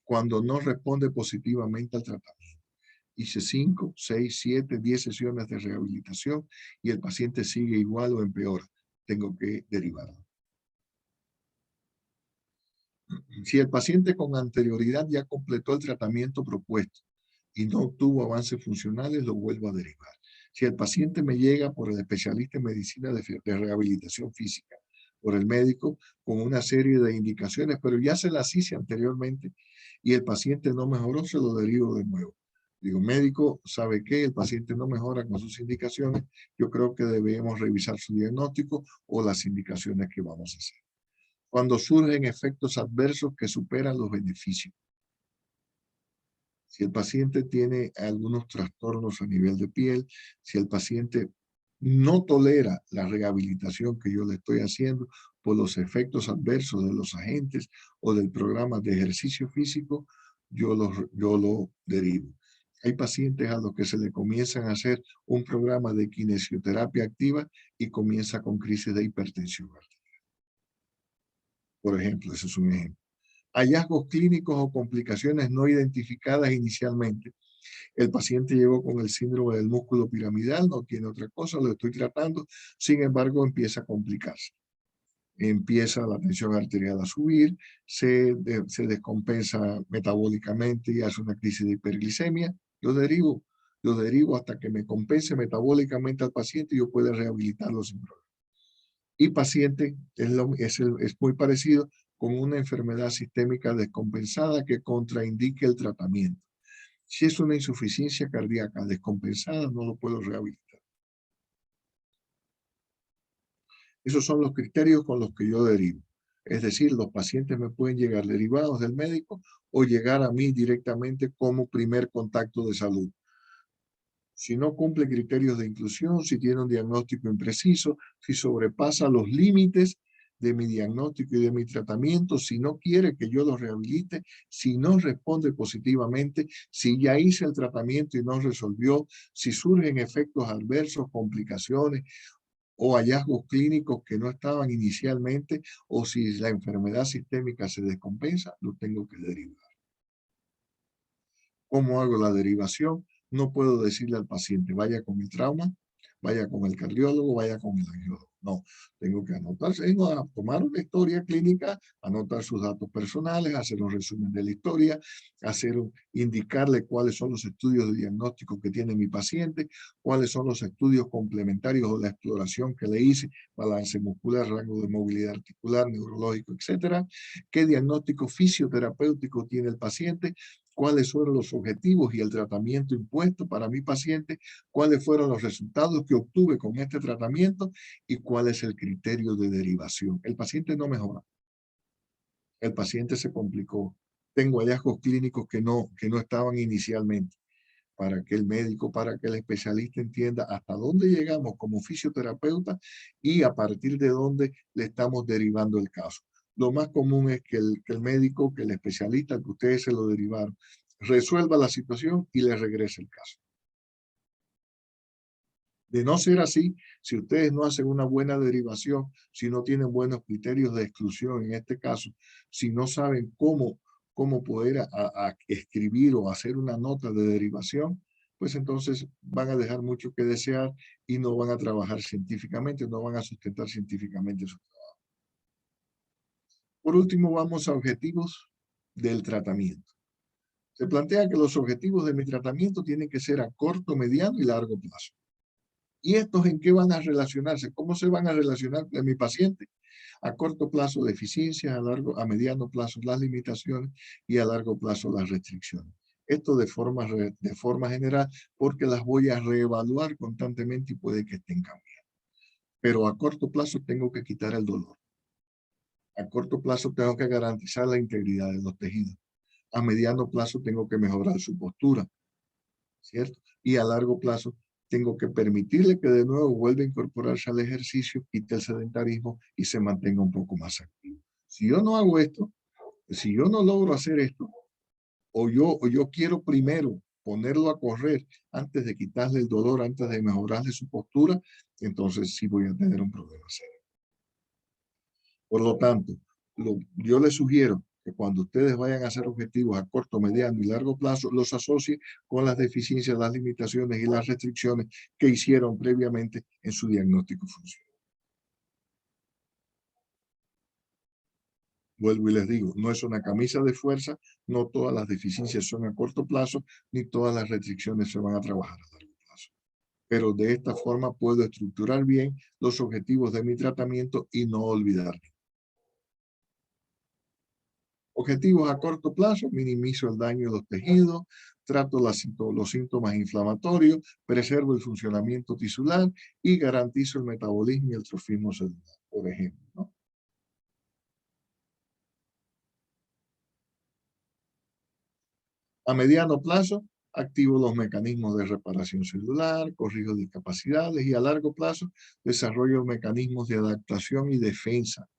Cuando no responde positivamente al tratamiento. Hice 5, 6, 7, 10 sesiones de rehabilitación y el paciente sigue igual o empeora. Tengo que derivarlo. Si el paciente con anterioridad ya completó el tratamiento propuesto y no obtuvo avances funcionales, lo vuelvo a derivar. Si el paciente me llega por el especialista en medicina de rehabilitación física, por el médico, con una serie de indicaciones, pero ya se las hice anteriormente y el paciente no mejoró, se lo derivo de nuevo. Digo, médico, ¿sabe qué? El paciente no mejora con sus indicaciones. Yo creo que debemos revisar su diagnóstico o las indicaciones que vamos a hacer. Cuando surgen efectos adversos que superan los beneficios. Si el paciente tiene algunos trastornos a nivel de piel, si el paciente no tolera la rehabilitación que yo le estoy haciendo por los efectos adversos de los agentes o del programa de ejercicio físico, yo lo derivo. Hay pacientes a los que se le comienzan a hacer un programa de kinesioterapia activa y comienza con crisis de hipertensión arterial. Por ejemplo, ese es un ejemplo. Hallazgos clínicos o complicaciones no identificadas inicialmente. El paciente llegó con el síndrome del músculo piramidal, no tiene otra cosa, lo estoy tratando, sin embargo empieza a complicarse. Empieza la tensión arterial a subir, se descompensa metabólicamente y hace una crisis de hiperglicemia. Yo derivo hasta que me compense metabólicamente al paciente y yo pueda rehabilitarlo sin problema. Y paciente es muy parecido con una enfermedad sistémica descompensada que contraindique el tratamiento. Si es una insuficiencia cardíaca descompensada, no lo puedo rehabilitar. Esos son los criterios con los que yo derivo. Es decir, los pacientes me pueden llegar derivados del médico o llegar a mí directamente como primer contacto de salud. Si no cumple criterios de inclusión, si tiene un diagnóstico impreciso, si sobrepasa los límites de mi diagnóstico y de mi tratamiento, si no quiere que yo lo rehabilite, si no responde positivamente, si ya hice el tratamiento y no resolvió, si surgen efectos adversos, complicaciones o hallazgos clínicos que no estaban inicialmente, o si la enfermedad sistémica se descompensa, lo tengo que derivar. ¿Cómo hago la derivación? No puedo decirle al paciente, vaya con el trauma, vaya con el cardiólogo, vaya con el angiólogo. No, tengo que anotarse, a tomar una historia clínica, anotar sus datos personales, hacer un resumen de la historia, indicarle cuáles son los estudios de diagnóstico que tiene mi paciente, cuáles son los estudios complementarios o la exploración que le hice, balance muscular, rango de movilidad articular, neurológico, etcétera, qué diagnóstico fisioterapéutico tiene el paciente, cuáles fueron los objetivos y el tratamiento impuesto para mi paciente, cuáles fueron los resultados que obtuve con este tratamiento y cuál es el criterio de derivación. El paciente no mejora. El paciente se complicó. Tengo hallazgos clínicos que no estaban inicialmente. Para que el médico, para que el especialista entienda hasta dónde llegamos como fisioterapeuta y a partir de dónde le estamos derivando el caso. Lo más común es que el médico, que el especialista, que ustedes se lo derivaron, resuelva la situación y le regrese el caso. De no ser así, si ustedes no hacen una buena derivación, si no tienen buenos criterios de exclusión en este caso, si no saben cómo poder a escribir o hacer una nota de derivación, pues entonces van a dejar mucho que desear y no van a trabajar científicamente, no van a sustentar científicamente su trabajo. Por último, vamos a objetivos del tratamiento. Se plantea que los objetivos de mi tratamiento tienen que ser a corto, mediano y largo plazo. ¿Y estos en qué van a relacionarse? ¿Cómo se van a relacionar con mi paciente? A corto plazo, deficiencias, a mediano plazo, las limitaciones y a largo plazo, las restricciones. Esto de forma general, porque las voy a reevaluar constantemente y puede que estén cambiando. Pero a corto plazo tengo que quitar el dolor. A corto plazo tengo que garantizar la integridad de los tejidos. A mediano plazo tengo que mejorar su postura, ¿cierto? Y a largo plazo tengo que permitirle que de nuevo vuelva a incorporarse al ejercicio, quite el sedentarismo y se mantenga un poco más activo. Si yo no hago esto, si yo no logro hacer esto, o yo quiero primero ponerlo a correr antes de quitarle el dolor, antes de mejorarle su postura, entonces sí voy a tener un problema serio. Por lo tanto, yo les sugiero que cuando ustedes vayan a hacer objetivos a corto, mediano y largo plazo, los asocien con las deficiencias, las limitaciones y las restricciones que hicieron previamente en su diagnóstico funcional. Vuelvo y les digo, no es una camisa de fuerza, no todas las deficiencias son a corto plazo, ni todas las restricciones se van a trabajar a largo plazo. Pero de esta forma puedo estructurar bien los objetivos de mi tratamiento y no olvidarme. Objetivos a corto plazo: minimizo el daño de los tejidos, trato los síntomas inflamatorios, preservo el funcionamiento tisular y garantizo el metabolismo y el trofismo celular, por ejemplo, ¿no? A mediano plazo, activo los mecanismos de reparación celular, corrijo discapacidades y a largo plazo, desarrollo mecanismos de adaptación y defensa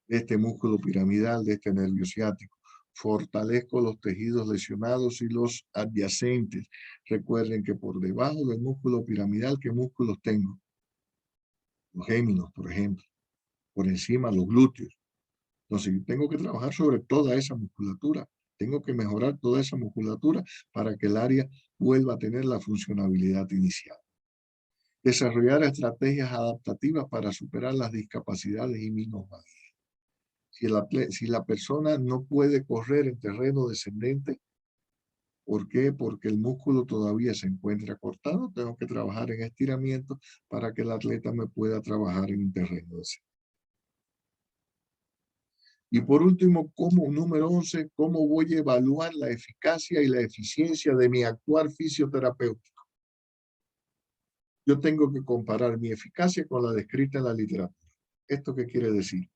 de este músculo piramidal, de este nervio ciático. Fortalezco los tejidos lesionados y los adyacentes. Recuerden que por debajo del músculo piramidal, ¿qué músculos tengo? Los géminos, por ejemplo. Por encima, los glúteos. Entonces, yo tengo que trabajar sobre toda esa musculatura. Tengo que mejorar toda esa musculatura para que el área vuelva a tener la funcionalidad inicial. Desarrollar estrategias adaptativas para superar las discapacidades y minusvalías. Si la persona no puede correr en terreno descendente, ¿por qué? Porque el músculo todavía se encuentra cortado. Tengo que trabajar en estiramiento para que el atleta me pueda trabajar en un terreno descendente. Y por último, como número 11, ¿cómo voy a evaluar la eficacia y la eficiencia de mi actuar fisioterapéutico? Yo tengo que comparar mi eficacia con la descrita en la literatura. ¿Esto qué quiere decir?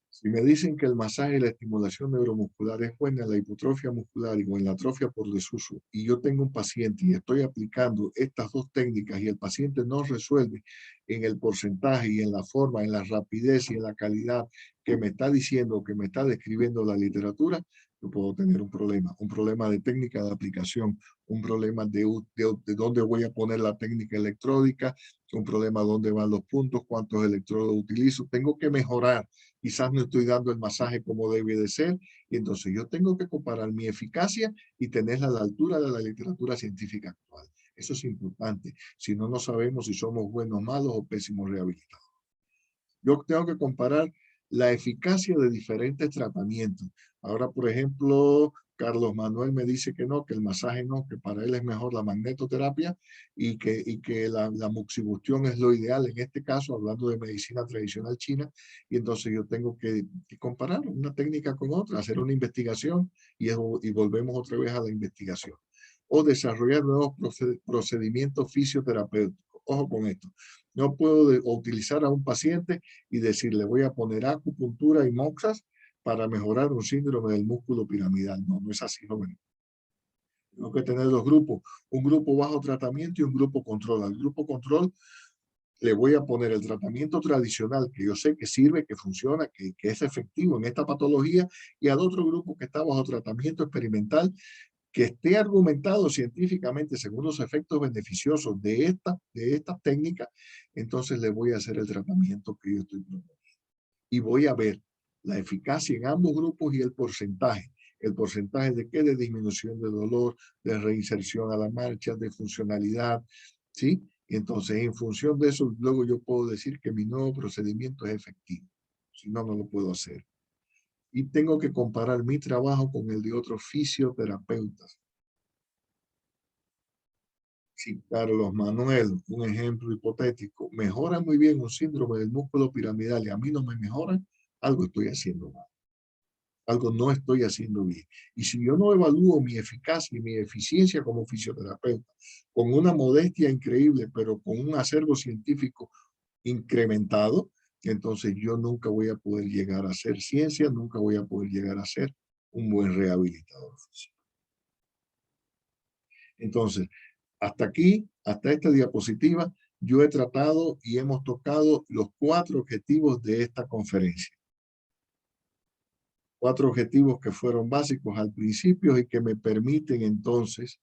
Si me dicen que el masaje y la estimulación neuromuscular es buena en la hipotrofia muscular o en la atrofia por desuso, y yo tengo un paciente y estoy aplicando estas dos técnicas y el paciente no resuelve en el porcentaje y en la forma, en la rapidez y en la calidad que me está diciendo, que me está describiendo la literatura, yo puedo tener un problema de técnica de aplicación, un problema de dónde voy a poner la técnica electródica, un problema de dónde van los puntos, cuántos electrodos utilizo. Tengo que mejorar. Quizás no estoy dando el masaje como debe de ser, y entonces yo tengo que comparar mi eficacia y tenerla a la altura de la literatura científica actual. Eso es importante. Si no, no sabemos si somos buenos, malos o pésimos rehabilitados. Yo tengo que comparar la eficacia de diferentes tratamientos. Ahora, por ejemplo, Carlos Manuel me dice que no, que el masaje no, que para él es mejor la magnetoterapia y que la moxibustión es lo ideal en este caso, hablando de medicina tradicional china, y entonces yo tengo que comparar una técnica con otra, hacer una investigación y volvemos otra vez a la investigación. O desarrollar nuevos procedimientos fisioterapéuticos. Ojo con esto. No puedo utilizar a un paciente y decirle voy a poner acupuntura y moxas para mejorar un síndrome del músculo piramidal. No, no es así, joven. Tengo que tener dos grupos, un grupo bajo tratamiento y un grupo control. Al grupo control le voy a poner el tratamiento tradicional que yo sé que sirve, que funciona, que es efectivo en esta patología, y al otro grupo que está bajo tratamiento experimental, que esté argumentado científicamente según los efectos beneficiosos de esta técnica, entonces le voy a hacer el tratamiento que yo estoy proponiendo. Y voy a ver la eficacia en ambos grupos y el porcentaje. ¿El porcentaje de qué? De disminución de dolor, de reinserción a la marcha, de funcionalidad, ¿sí? Y entonces, en función de eso, luego yo puedo decir que mi nuevo procedimiento es efectivo. Si no, no lo puedo hacer. Y tengo que comparar mi trabajo con el de otros fisioterapeutas. Si Carlos Manuel, un ejemplo hipotético, mejora muy bien un síndrome del músculo piramidal y a mí no me mejora, algo estoy haciendo mal. Algo no estoy haciendo bien. Y si yo no evalúo mi eficacia y mi eficiencia como fisioterapeuta, con una modestia increíble, pero con un acervo científico incrementado, entonces yo nunca voy a poder llegar a hacer ciencia, nunca voy a poder llegar a ser un buen rehabilitador físico. Entonces, hasta aquí, hasta esta diapositiva, yo he tratado y hemos tocado los 4 objetivos de esta conferencia. 4 objetivos que fueron básicos al principio y que me permiten entonces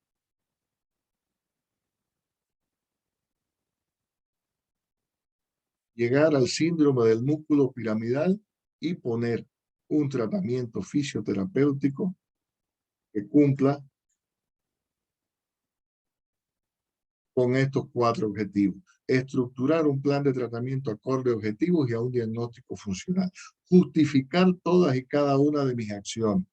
llegar al síndrome del músculo piramidal y poner un tratamiento fisioterapéutico que cumpla con estos 4 objetivos. Estructurar un plan de tratamiento acorde a objetivos y a un diagnóstico funcional. Justificar todas y cada una de mis acciones.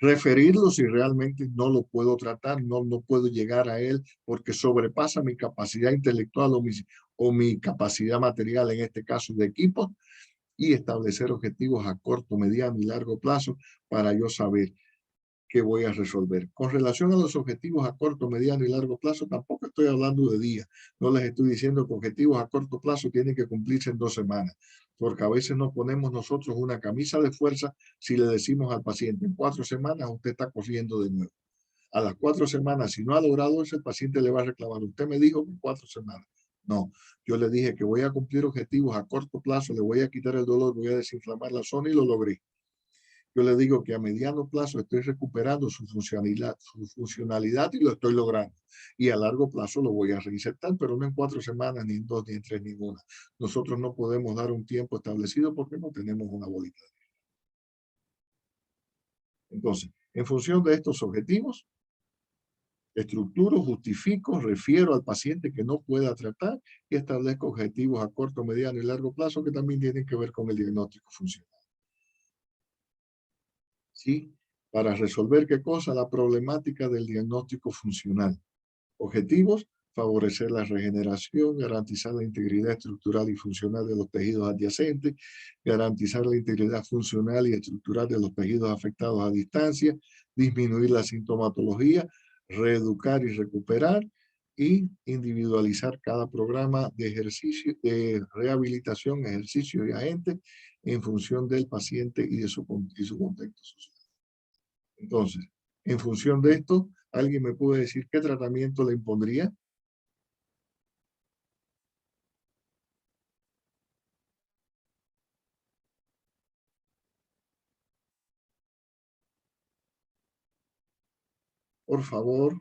Referirlo si realmente no lo puedo tratar, no puedo llegar a él porque sobrepasa mi capacidad intelectual o mi capacidad material, en este caso de equipo, y establecer objetivos a corto, mediano y largo plazo para yo saber qué voy a resolver. Con relación a los objetivos a corto, mediano y largo plazo, tampoco estoy hablando de días. No les estoy diciendo que objetivos a corto plazo tienen que cumplirse en 2 semanas, porque a veces nos ponemos nosotros una camisa de fuerza si le decimos al paciente, en 4 semanas usted está corriendo de nuevo. A las 4 semanas, si no ha logrado eso, el paciente le va a reclamar. Usted me dijo que en 4 semanas. No, yo le dije que voy a cumplir objetivos a corto plazo, le voy a quitar el dolor, voy a desinflamar la zona y lo logré. Yo le digo que a mediano plazo estoy recuperando su funcionalidad y lo estoy logrando. Y a largo plazo lo voy a reinsertar, pero no en 4 semanas, ni en 2, ni en 3, ninguna. Nosotros no podemos dar un tiempo establecido porque no tenemos una bolita. Entonces, en función de estos objetivos, estructuro, justifico, refiero al paciente que no pueda tratar y establezco objetivos a corto, mediano y largo plazo que también tienen que ver con el diagnóstico funcional. ¿Sí? Para resolver qué cosa, la problemática del diagnóstico funcional. Objetivos, favorecer la regeneración, garantizar la integridad estructural y funcional de los tejidos adyacentes, garantizar la integridad funcional y estructural de los tejidos afectados a distancia, disminuir la sintomatología, reeducar y recuperar, y individualizar cada programa de ejercicio, de rehabilitación, ejercicio y agente en función del paciente y de su contexto social. Entonces, en función de esto, ¿alguien me puede decir qué tratamiento le impondría? Por favor.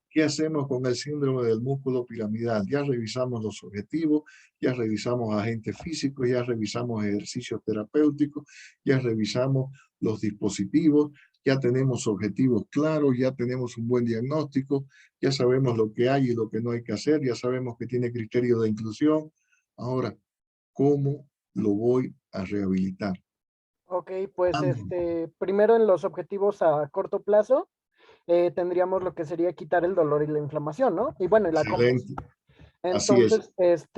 ¿Qué hacemos con el síndrome del músculo piramidal? Ya revisamos los objetivos, ya revisamos agentes físicos, ya revisamos ejercicios terapéuticos, ya revisamos los dispositivos, ya tenemos objetivos claros, ya tenemos un buen diagnóstico, ya sabemos lo que hay y lo que no hay que hacer, ya sabemos que tiene criterio de inclusión. Ahora, ¿cómo lo voy a rehabilitar? Ok, pues primero en los objetivos a corto plazo, tendríamos lo que sería quitar el dolor y la inflamación, ¿no? Y bueno, y la Excelente. compresión. Así es. Entonces,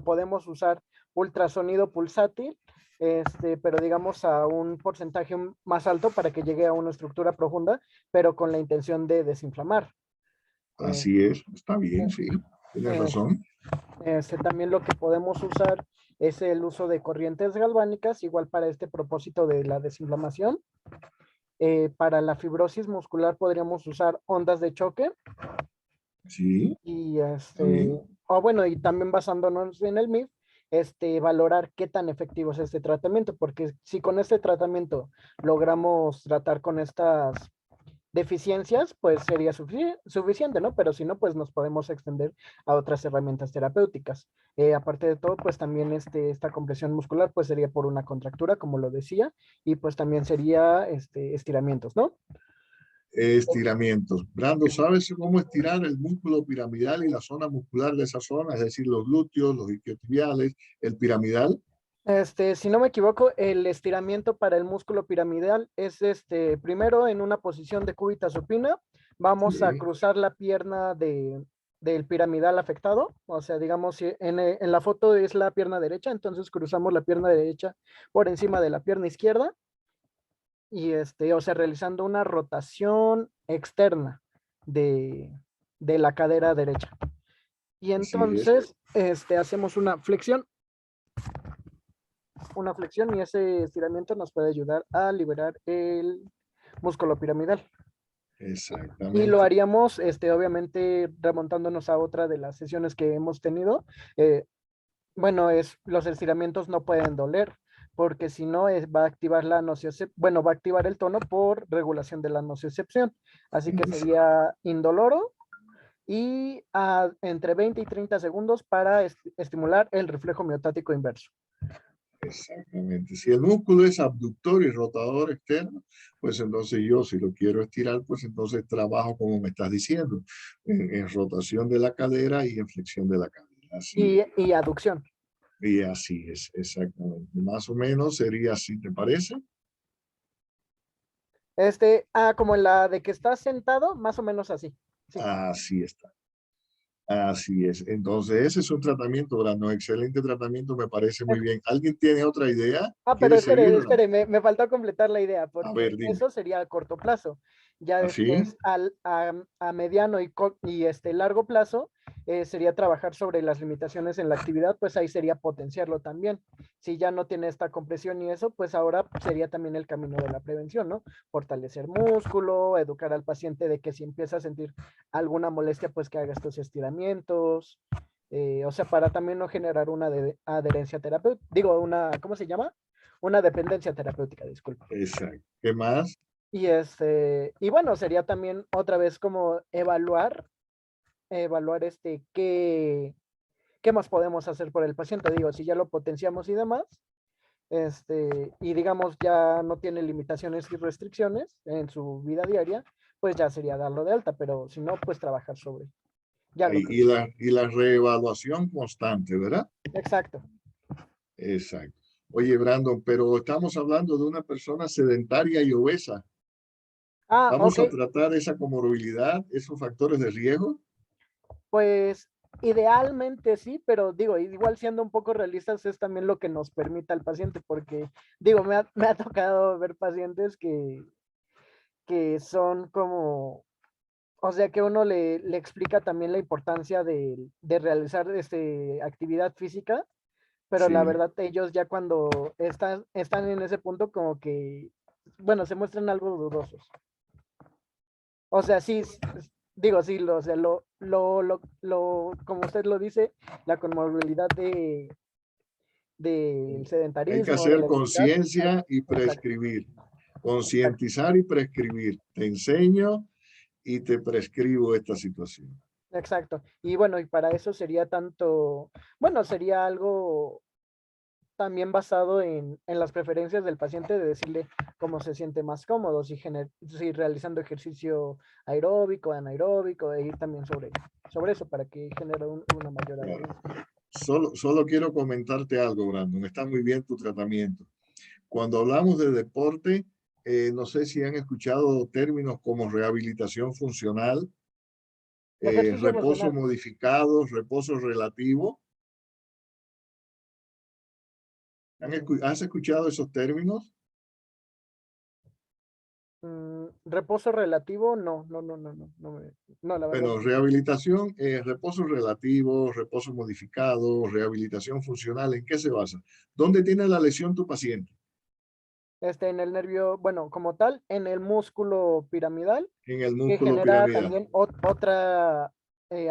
podemos usar ultrasonido pulsátil, pero digamos a un porcentaje más alto para que llegue a una estructura profunda, pero con la intención de desinflamar. Eh, Así es. Está bien, sí. Tienes eh, razón. También lo que podemos usar es el uso de corrientes galvánicas, igual para este propósito de la desinflamación. Para la fibrosis muscular podríamos usar ondas de choque. Sí, Y está bien. bueno, y también basándonos en el MIF, valorar qué tan efectivo es este tratamiento, porque si con este tratamiento logramos tratar con estas deficiencias, pues sería suficiente, ¿no? Pero si no, pues nos podemos extender a otras herramientas terapéuticas. Aparte de todo, pues también esta compresión muscular, pues sería por una contractura, como lo decía, y pues también sería estiramientos, ¿no? Estiramientos. Brando, ¿sabes cómo estirar el músculo piramidal y la zona muscular de esa zona? Es decir, los glúteos, los isquiotibiales, el piramidal. Si no me equivoco, el estiramiento para el músculo piramidal es primero en una posición de cúbita supina, vamos a Sí, cruzar la pierna del piramidal afectado, o sea, digamos, si en la foto es la pierna derecha, entonces cruzamos la pierna derecha por encima de la pierna izquierda y o sea, realizando una rotación externa de, de la cadera derecha. Y así es. entonces, hacemos una flexión y ese estiramiento nos puede ayudar a liberar el músculo piramidal. Y lo Exactamente. haríamos, obviamente, remontándonos a otra de las sesiones que hemos tenido. Bueno, los estiramientos no pueden doler, porque si no, va a activar la nociocepción, bueno, va a activar el tono por regulación de la nociocepción. Así que sería indoloro y entre 20 y 30 segundos para estimular el reflejo miotático inverso. Exactamente. Si el músculo es abductor y rotador externo, pues entonces yo, si lo quiero estirar, pues entonces trabajo como me estás diciendo, en rotación de la cadera y en flexión de la cadera. Así es. Y aducción. Y así es, exactamente. Más o menos sería así, ¿te parece? Como la de que estás sentado, más o menos así. Sí. Así está. Así es. Entonces, ese es un tratamiento, Brando. Excelente tratamiento, me parece muy bien. ¿Alguien tiene otra idea? Pero ¿Quiere seguir? me faltó completar la idea, A porque ver, dime. eso sería a corto plazo. Ya ¿Así? después, a mediano y largo plazo, sería trabajar sobre las limitaciones en la actividad, pues ahí sería potenciarlo también. Si ya no tiene esta compresión y eso, pues ahora sería también el camino de la prevención, ¿no? Fortalecer músculo, educar al paciente de que si empieza a sentir alguna molestia, pues que haga estos estiramientos. O sea, para también no generar una adherencia terapéutica, digo, ¿cómo se llama? Una dependencia terapéutica, disculpa. Exacto. ¿Qué más? Y bueno, sería también otra vez como evaluar qué más podemos hacer por el paciente. Digo, si ya lo potenciamos y demás, y digamos ya no tiene limitaciones y restricciones en su vida diaria, pues ya sería darlo de alta, pero si no, pues trabajar sobre ya lo que. Y la reevaluación constante, ¿verdad? Exacto. Exacto. Oye, Brandon, pero estamos hablando de una persona sedentaria y obesa. ¿Vamos Ok. a tratar esa comorbilidad, esos factores de riesgo? Pues idealmente sí, pero digo, igual siendo un poco realistas es también lo que nos permite al paciente, porque digo, me ha tocado ver pacientes que son como, o sea, que uno le explica también la importancia de realizar actividad física, pero la Sí. verdad ellos ya cuando están en ese punto como que, bueno, se muestran algo dudosos. O sea, sí, digo, sí, o sea, como usted lo dice, la comorbilidad del Hay que sedentarismo, de hacer la obesidad. conciencia y Exacto, prescribir. exacto, Concientizar y prescribir. Te enseño y te prescribo esta situación. exacto. Y bueno, y para eso sería bueno, sería algo también basado en las preferencias del paciente de decirle cómo se siente más cómodo, si realizando ejercicio aeróbico, anaeróbico, e ir también sobre eso para que genere una mayor Claro. adherencia. Solo quiero comentarte algo, Brandon. Está muy bien tu tratamiento. Cuando hablamos de deporte, no sé si han escuchado términos como rehabilitación funcional, Ejercicio reposo funcional. modificado, reposo relativo. ¿Has escuchado esos términos? Reposo relativo, no, no, la verdad. Bueno, rehabilitación, reposo relativo, reposo modificado, rehabilitación funcional, ¿en qué se basa? ¿Dónde tiene la lesión tu paciente? En el nervio, bueno, como tal, en el músculo piramidal, En el que músculo genera piramidal. también otra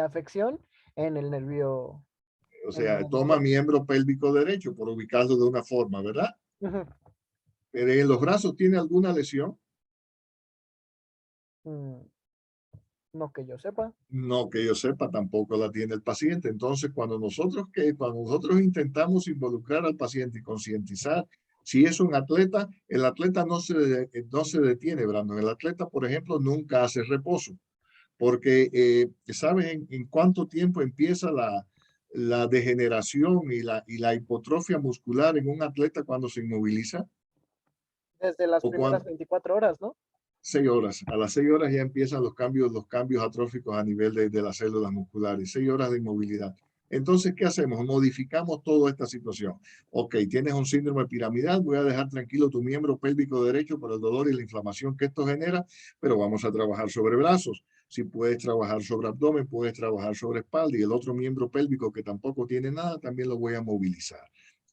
afección en el nervio. O En el sea, nervio toma ciático. miembro pélvico derecho por ubicarlo de una forma, ¿verdad? Ujú. Pero en los brazos tiene alguna lesión. Mm, no que yo sepa. No, que yo sepa, tampoco la tiene el paciente. Entonces, cuando nosotros intentamos involucrar al paciente y concientizar, si es un atleta, el atleta no se detiene, Brandon. El atleta, por ejemplo, nunca hace reposo, porque ¿sabes en cuánto tiempo empieza la degeneración y la hipotrofia muscular en un atleta cuando se inmoviliza? Desde las O primeras cuando, 24 horas, ¿no? 6 horas. A las 6 horas ya empiezan los cambios atróficos a nivel de las células musculares. 6 horas de inmovilidad. Entonces, ¿qué hacemos? Modificamos toda esta situación. Ok, tienes un síndrome piramidal, voy a dejar tranquilo tu miembro pélvico derecho por el dolor y la inflamación que esto genera, pero vamos a trabajar sobre brazos. Si puedes trabajar sobre abdomen, puedes trabajar sobre espalda y el otro miembro pélvico que tampoco tiene nada, también lo voy a movilizar.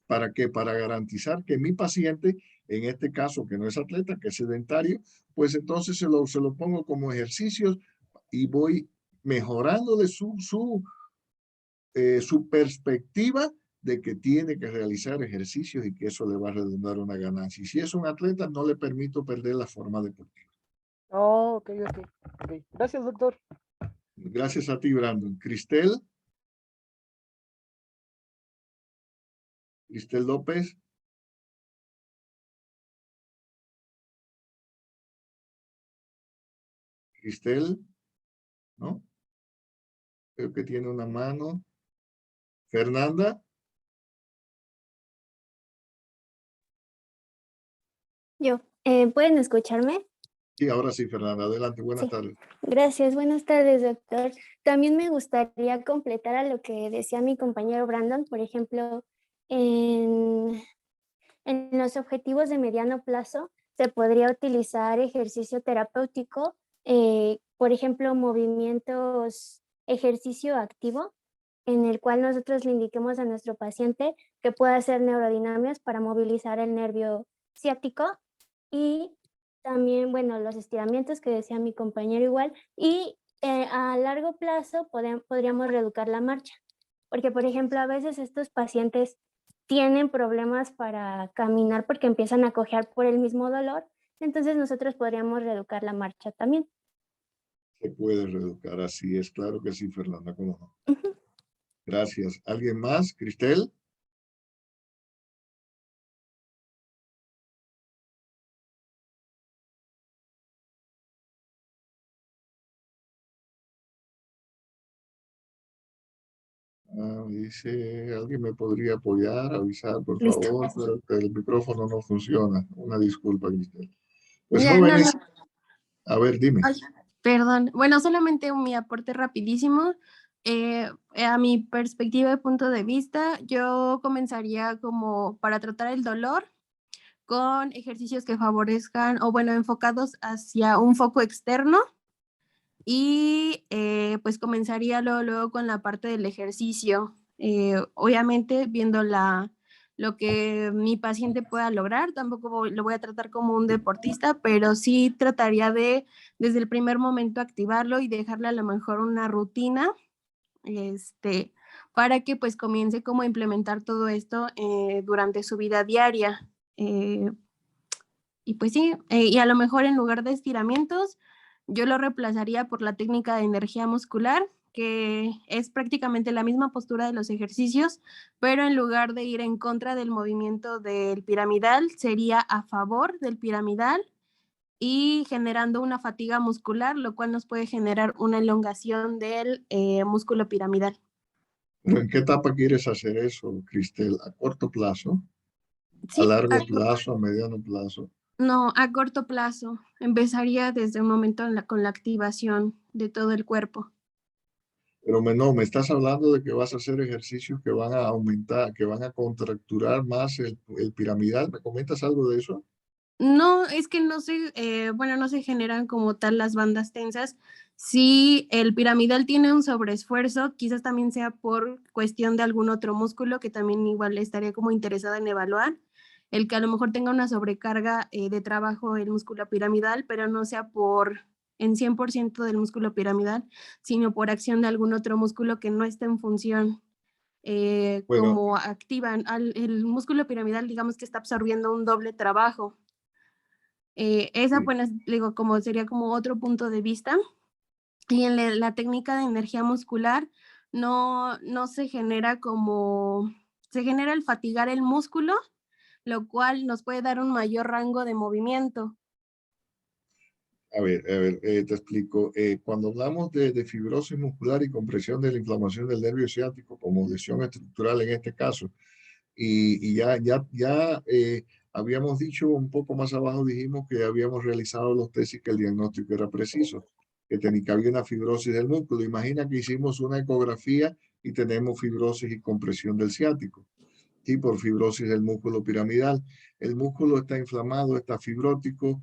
¿Para qué? Para garantizar que mi paciente, en este caso que no es atleta, que es sedentario, pues entonces se lo pongo como ejercicios y voy mejorando de su perspectiva de que tiene que realizar ejercicios y que eso le va a redundar una ganancia. Y si es un atleta, no le permito perder la forma deportiva. Oh, ok, ok, ok. Gracias, doctor. Gracias a ti, Brandon. Cristel López, Cristel, ¿no? Creo que tiene una mano. Fernanda, Yo, ¿pueden escucharme? sí, ahora sí, Fernanda, adelante, buenas Sí, tardes. gracias. Buenas tardes, doctor. También me gustaría completar a lo que decía mi compañero Brandon, por ejemplo, en, en los objetivos de mediano plazo se podría utilizar ejercicio terapéutico, por ejemplo, ejercicio activo, en el cual nosotros le indiquemos a nuestro paciente que pueda hacer neurodinamias para movilizar el nervio ciático y también, bueno, los estiramientos que decía mi compañero igual, y a largo plazo podríamos reeducar la marcha, porque por ejemplo a veces estos pacientes tienen problemas para caminar porque empiezan a cojear por el mismo dolor, entonces nosotros podríamos reeducar la marcha también. Se puede reeducar, así es, claro que sí, Fernanda, cómo no. Ujú. Gracias. ¿Alguien más? Cristel. Dice, ¿alguien me podría apoyar? Avisar, por Listo. favor, pero que el micrófono no funciona. Una disculpa, Cristel. Pues Ya, no, no. jóvenes, a ver, dime. Ay, perdón. Bueno, solamente mi aporte rapidísimo. A mi perspectiva y punto de vista, yo comenzaría como para tratar el dolor con ejercicios que favorezcan o bueno, enfocados hacia un foco externo y pues comenzaría luego con la parte del ejercicio, obviamente viendo lo que mi paciente pueda lograr, tampoco lo voy a tratar como un deportista, pero sí trataría de desde el primer momento activarlo y dejarle a lo mejor una rutina, para que pues comience como a implementar todo esto durante su vida diaria. Eh, y pues sí, y a lo mejor en lugar de estiramientos, yo lo reemplazaría por la técnica de energía muscular, que es prácticamente la misma postura de los ejercicios, pero en lugar de ir en contra del movimiento del piramidal, sería a favor del piramidal y generando una fatiga muscular, lo cual nos puede generar una elongación del músculo piramidal. ¿Pero en qué etapa quieres hacer eso, Cristel? ¿A corto plazo? ¿A Sí, largo plazo? ¿A mediano plazo? no, a corto plazo. Empezaría desde un momento con la activación de todo el cuerpo. Pero no, me estás hablando de que vas a hacer ejercicios que van a aumentar, que van a contracturar más el piramidal. ¿Me comentas algo de eso? No, es que no se, bueno, no se generan como tal las bandas tensas. Si el piramidal tiene un sobreesfuerzo, quizás también sea por cuestión de algún otro músculo que también igual estaría como interesada en evaluar. El que a lo mejor tenga una sobrecarga de trabajo el músculo piramidal, pero no sea por en 100% del músculo piramidal, sino por acción de algún otro músculo que no esté en función Bueno, como activan el músculo piramidal, digamos que está absorbiendo un doble trabajo. Esa, sí. pues, digo, como sería como otro punto de vista. Y en la técnica de energía muscular no se genera como, se genera el fatigar el músculo, lo cual nos puede dar un mayor rango de movimiento. A ver, te explico. Cuando hablamos de fibrosis muscular y compresión de la inflamación del nervio ciático como lesión estructural en este caso, y ya habíamos dicho un poco más abajo, dijimos que habíamos realizado los test y que el diagnóstico era preciso, que había una fibrosis del músculo. Imagina que hicimos una ecografía y tenemos fibrosis y compresión del ciático, y por fibrosis del músculo piramidal. El músculo está inflamado, está fibrótico.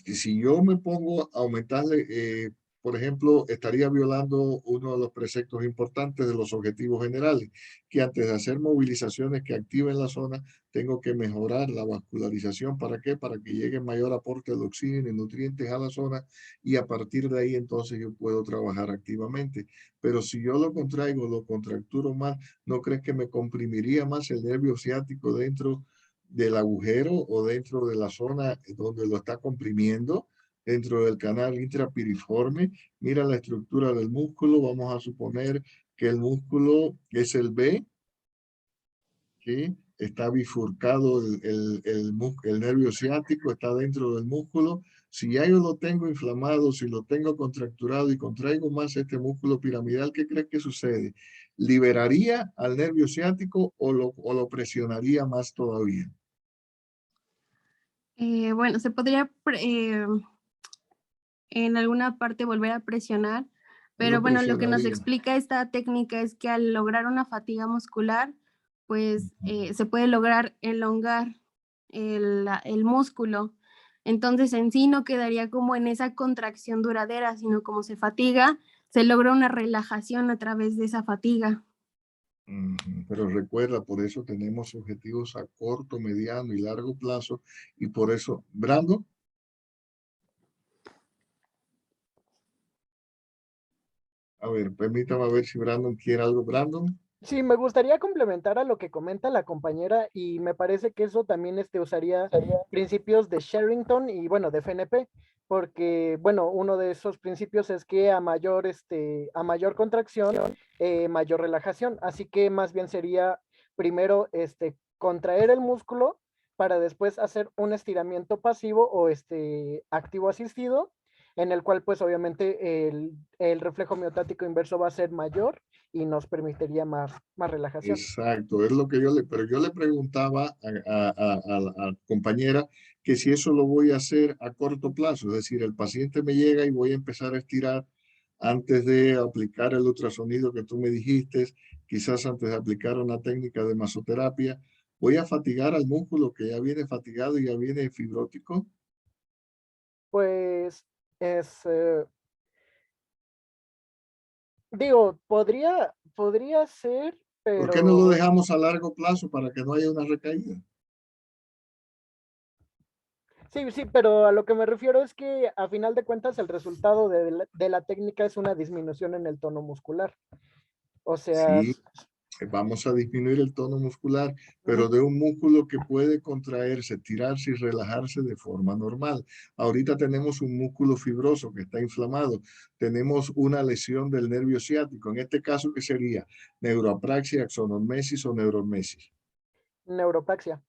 Si yo me pongo a aumentarle, por ejemplo, estaría violando uno de los preceptos importantes de los objetivos generales, que antes de hacer movilizaciones que activen la zona, tengo que mejorar la vascularización. ¿Para qué? Para que llegue mayor aporte de oxígeno y nutrientes a la zona y a partir de ahí entonces yo puedo trabajar activamente. Pero si yo lo contraigo, lo contracturo más, ¿no crees que me comprimiría más el nervio ciático dentro del agujero o dentro de la zona donde lo está comprimiendo, dentro del canal intrapiriforme? Mira la estructura del músculo. Vamos a suponer que el músculo es el B, ¿sí? Está bifurcado el nervio ciático, está dentro del músculo. Si ya yo lo tengo inflamado, si lo tengo contracturado y contraigo más este músculo piramidal, ¿qué crees que sucede? ¿Liberaría al nervio ciático o lo presionaría más todavía? Bueno, se podría en alguna parte volver a presionar, pero Lo bueno, lo que nos presionaría. explica esta técnica es que al lograr una fatiga muscular, pues se puede lograr elongar el músculo. Entonces en sí no quedaría como en esa contracción duradera, sino como se fatiga, se logra una relajación a través de esa fatiga. Pero recuerda, por eso tenemos objetivos a corto, mediano y largo plazo. Y por eso, Brando, a ver, permítame ver si Brandon quiere algo. Brandon. Sí, me gustaría complementar a lo que comenta la compañera y me parece que eso también usaría principios de Sherrington y bueno, de FNP, porque bueno, uno de esos principios es que a mayor contracción, mayor relajación, así que más bien sería primero contraer el músculo para después hacer un estiramiento pasivo o activo asistido, en el cual pues obviamente el reflejo miotático inverso va a ser mayor y nos permitiría más relajación. Exacto, es lo que pero yo le preguntaba a la compañera que si eso lo voy a hacer a corto plazo, es decir, el paciente me llega y voy a empezar a estirar antes de aplicar el ultrasonido que tú me dijiste, quizás antes de aplicar una técnica de masoterapia, voy a fatigar al músculo que ya viene fatigado y ya viene fibrótico. Pues es, digo, podría ser, ¿Por qué no lo pero dejamos a largo plazo para que no haya una recaída? sí, sí, pero a lo que me refiero es que a final de cuentas el resultado de la técnica es una disminución en el tono muscular. O sea, Sí, vamos a disminuir el tono muscular, pero ujú. de un músculo que puede contraerse, tirarse y relajarse de forma normal. Ahorita tenemos un músculo fibroso que está inflamado, tenemos una lesión del nervio ciático. En este caso, ¿qué sería? Neuroapraxia, axonormesis o neuromesis. Neuropaxia.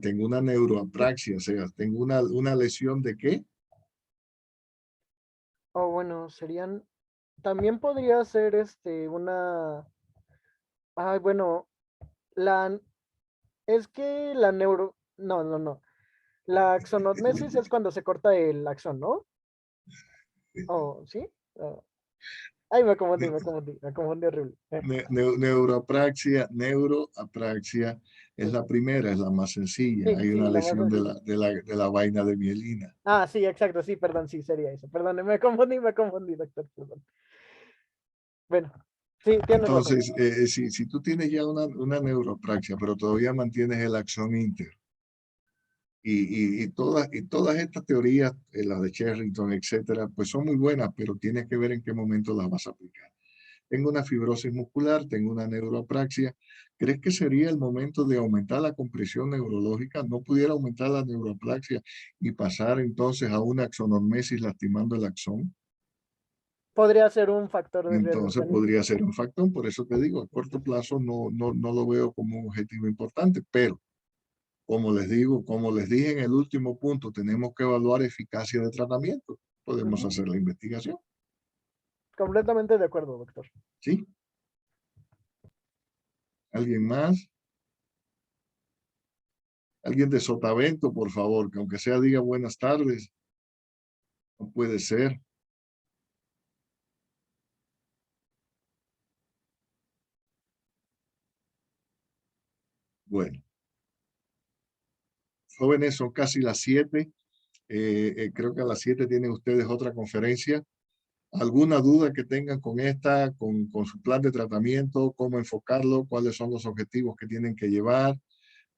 Tengo una neuroapraxia, o sea, tengo una lesión de qué? O bueno, también podría ser ay, bueno, la, es que la no, no, no. La axonotmesis es cuando se corta el axón, ¿no? ¿Oh, sí? Ah, Ay, me confundí horrible. Neuroapraxia es la primera, es la más sencilla. Sí, Hay sí, una la más lesión de sencilla. la vaina de mielina. Ah, sí, exacto, sí, perdón, sí, sería eso. Perdón, me confundí, doctor, perdón. Bueno, sí, tienes razón. Entonces, si tú tienes ya una neuroapraxia, pero todavía mantienes el axón inter, y todas estas teorías, las de Sherrington, etcétera, pues son muy buenas, pero tienes que ver en qué momento las vas a aplicar. Tengo una fibrosis muscular, tengo una neuroapraxia. ¿Crees que sería el momento de aumentar la compresión neurológica? ¿No pudiera aumentar la neuroapraxia y pasar entonces a una axonormesis lastimando el axón? Podría ser un factor de riesgo. Entonces podría ser un factor, por eso te digo, a corto plazo no lo veo como un objetivo importante, pero como les digo, como les dije en el último punto, tenemos que evaluar eficacia de tratamiento. Podemos Ujú. hacer la investigación, Completamente de acuerdo, doctor. ¿sí? ¿Alguien más? Alguien de Sotavento, por favor, que aunque sea diga buenas tardes. No puede ser. Bueno, jóvenes, son casi las 7. Creo que a las 7 tienen ustedes otra conferencia. ¿Alguna duda que tengan con esta, con su plan de tratamiento, cómo enfocarlo, cuáles son los objetivos que tienen que llevar,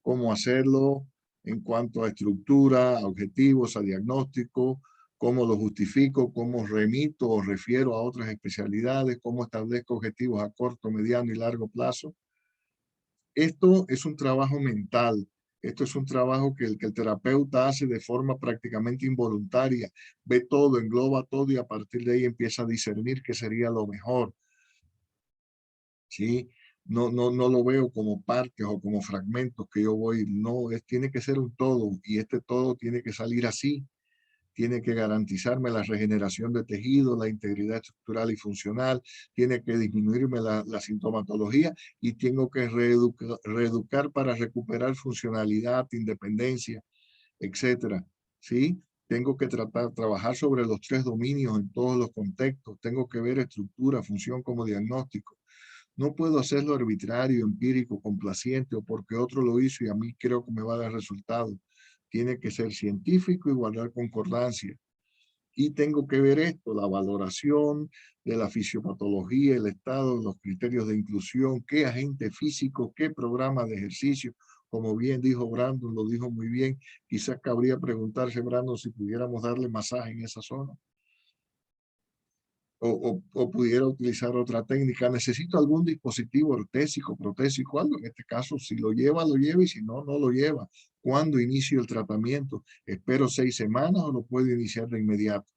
cómo hacerlo en cuanto a estructura, a objetivos, a diagnóstico, cómo lo justifico, cómo remito o refiero a otras especialidades, cómo establezco objetivos a corto, mediano y largo plazo? Esto es un trabajo mental. Esto es un trabajo que el terapeuta hace de forma prácticamente involuntaria. Ve todo, engloba todo y a partir de ahí empieza a discernir qué sería lo mejor. ¿Sí? No lo veo como partes o como fragmentos que yo voy. No, tiene que ser un todo y este todo tiene que salir así. Tiene que garantizarme la regeneración de tejido, la integridad estructural y funcional, tiene que disminuirme la sintomatología y tengo que reeducar para recuperar funcionalidad, independencia, etcétera. ¿Sí? Tengo que trabajar sobre los 3 dominios en todos los contextos. Tengo que ver estructura, función como diagnóstico. No puedo hacerlo arbitrario, empírico, complaciente o porque otro lo hizo y a mí creo que me va a dar resultado. Tiene que ser científico y guardar concordancia. Y tengo que ver esto, la valoración de la fisiopatología, el estado, los criterios de inclusión, qué agente físico, qué programa de ejercicio. Como bien dijo Brandon, lo dijo muy bien. Quizás cabría preguntarse, Brandon, si pudiéramos darle masaje en esa zona. O pudiera utilizar otra técnica. Necesito algún dispositivo ortésico, protésico, algo. En este caso, si lo lleva, lo lleva y si no, no lo lleva. ¿Cuándo inicio el tratamiento? ¿Espero 6 semanas o lo puedo iniciar de inmediato?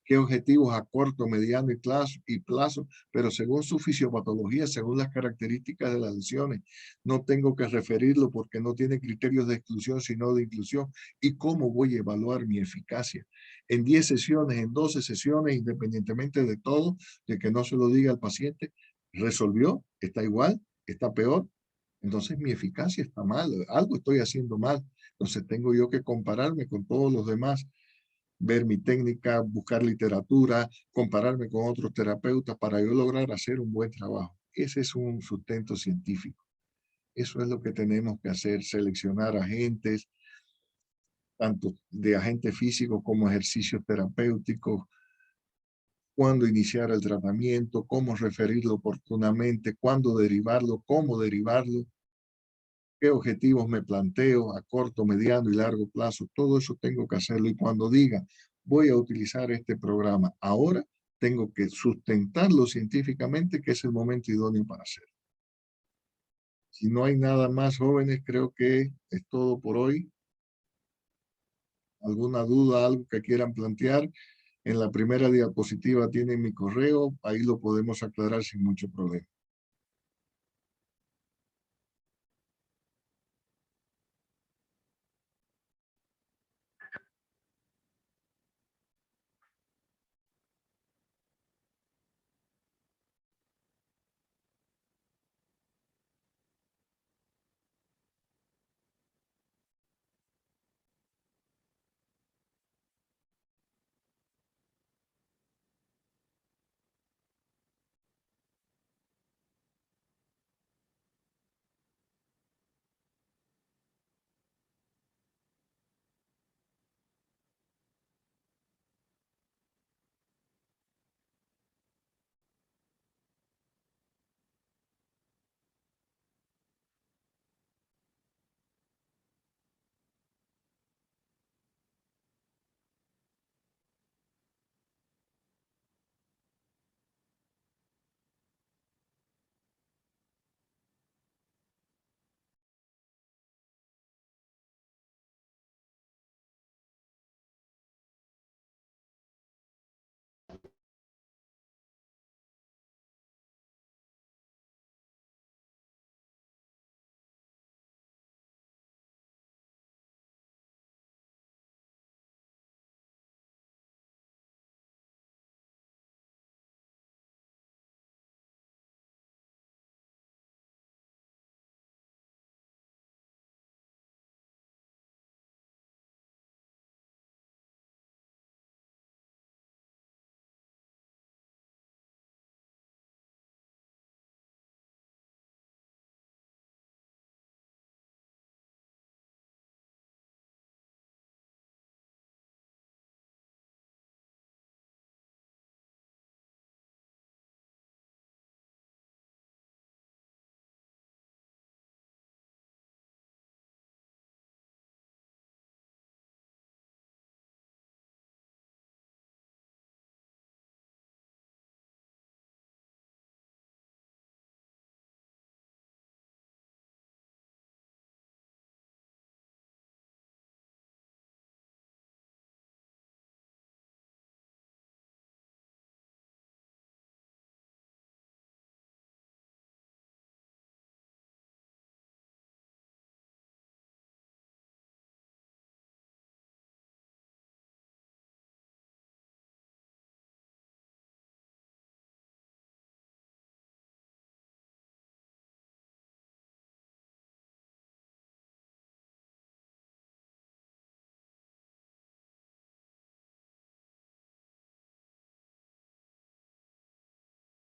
¿Qué objetivos a corto, mediano y plazo? Pero según su fisiopatología, según las características de las lesiones. No tengo que referirlo porque no tiene criterios de exclusión, sino de inclusión. ¿Y cómo voy a evaluar mi eficacia? En 10 sesiones, en 12 sesiones, independientemente de todo, de que no se lo diga al paciente, ¿resolvió? ¿Está igual? ¿Está peor? Entonces mi eficacia está mal, algo estoy haciendo mal. Entonces tengo yo que compararme con todos los demás, ver mi técnica, buscar literatura, compararme con otros terapeutas para yo lograr hacer un buen trabajo. Ese es un sustento científico. Eso es lo que tenemos que hacer, seleccionar agentes, tanto de agentes físicos como ejercicios terapéuticos, cuándo iniciar el tratamiento, cómo referirlo oportunamente, cuándo derivarlo, cómo derivarlo, qué objetivos me planteo a corto, mediano y largo plazo. Todo eso tengo que hacerlo y cuando diga voy a utilizar este programa ahora, tengo que sustentarlo científicamente que es el momento idóneo para hacerlo. Si no hay nada más, jóvenes, creo que es todo por hoy. ¿Alguna duda, algo que quieran plantear? En la primera diapositiva tienen mi correo, ahí lo podemos aclarar sin mucho problema.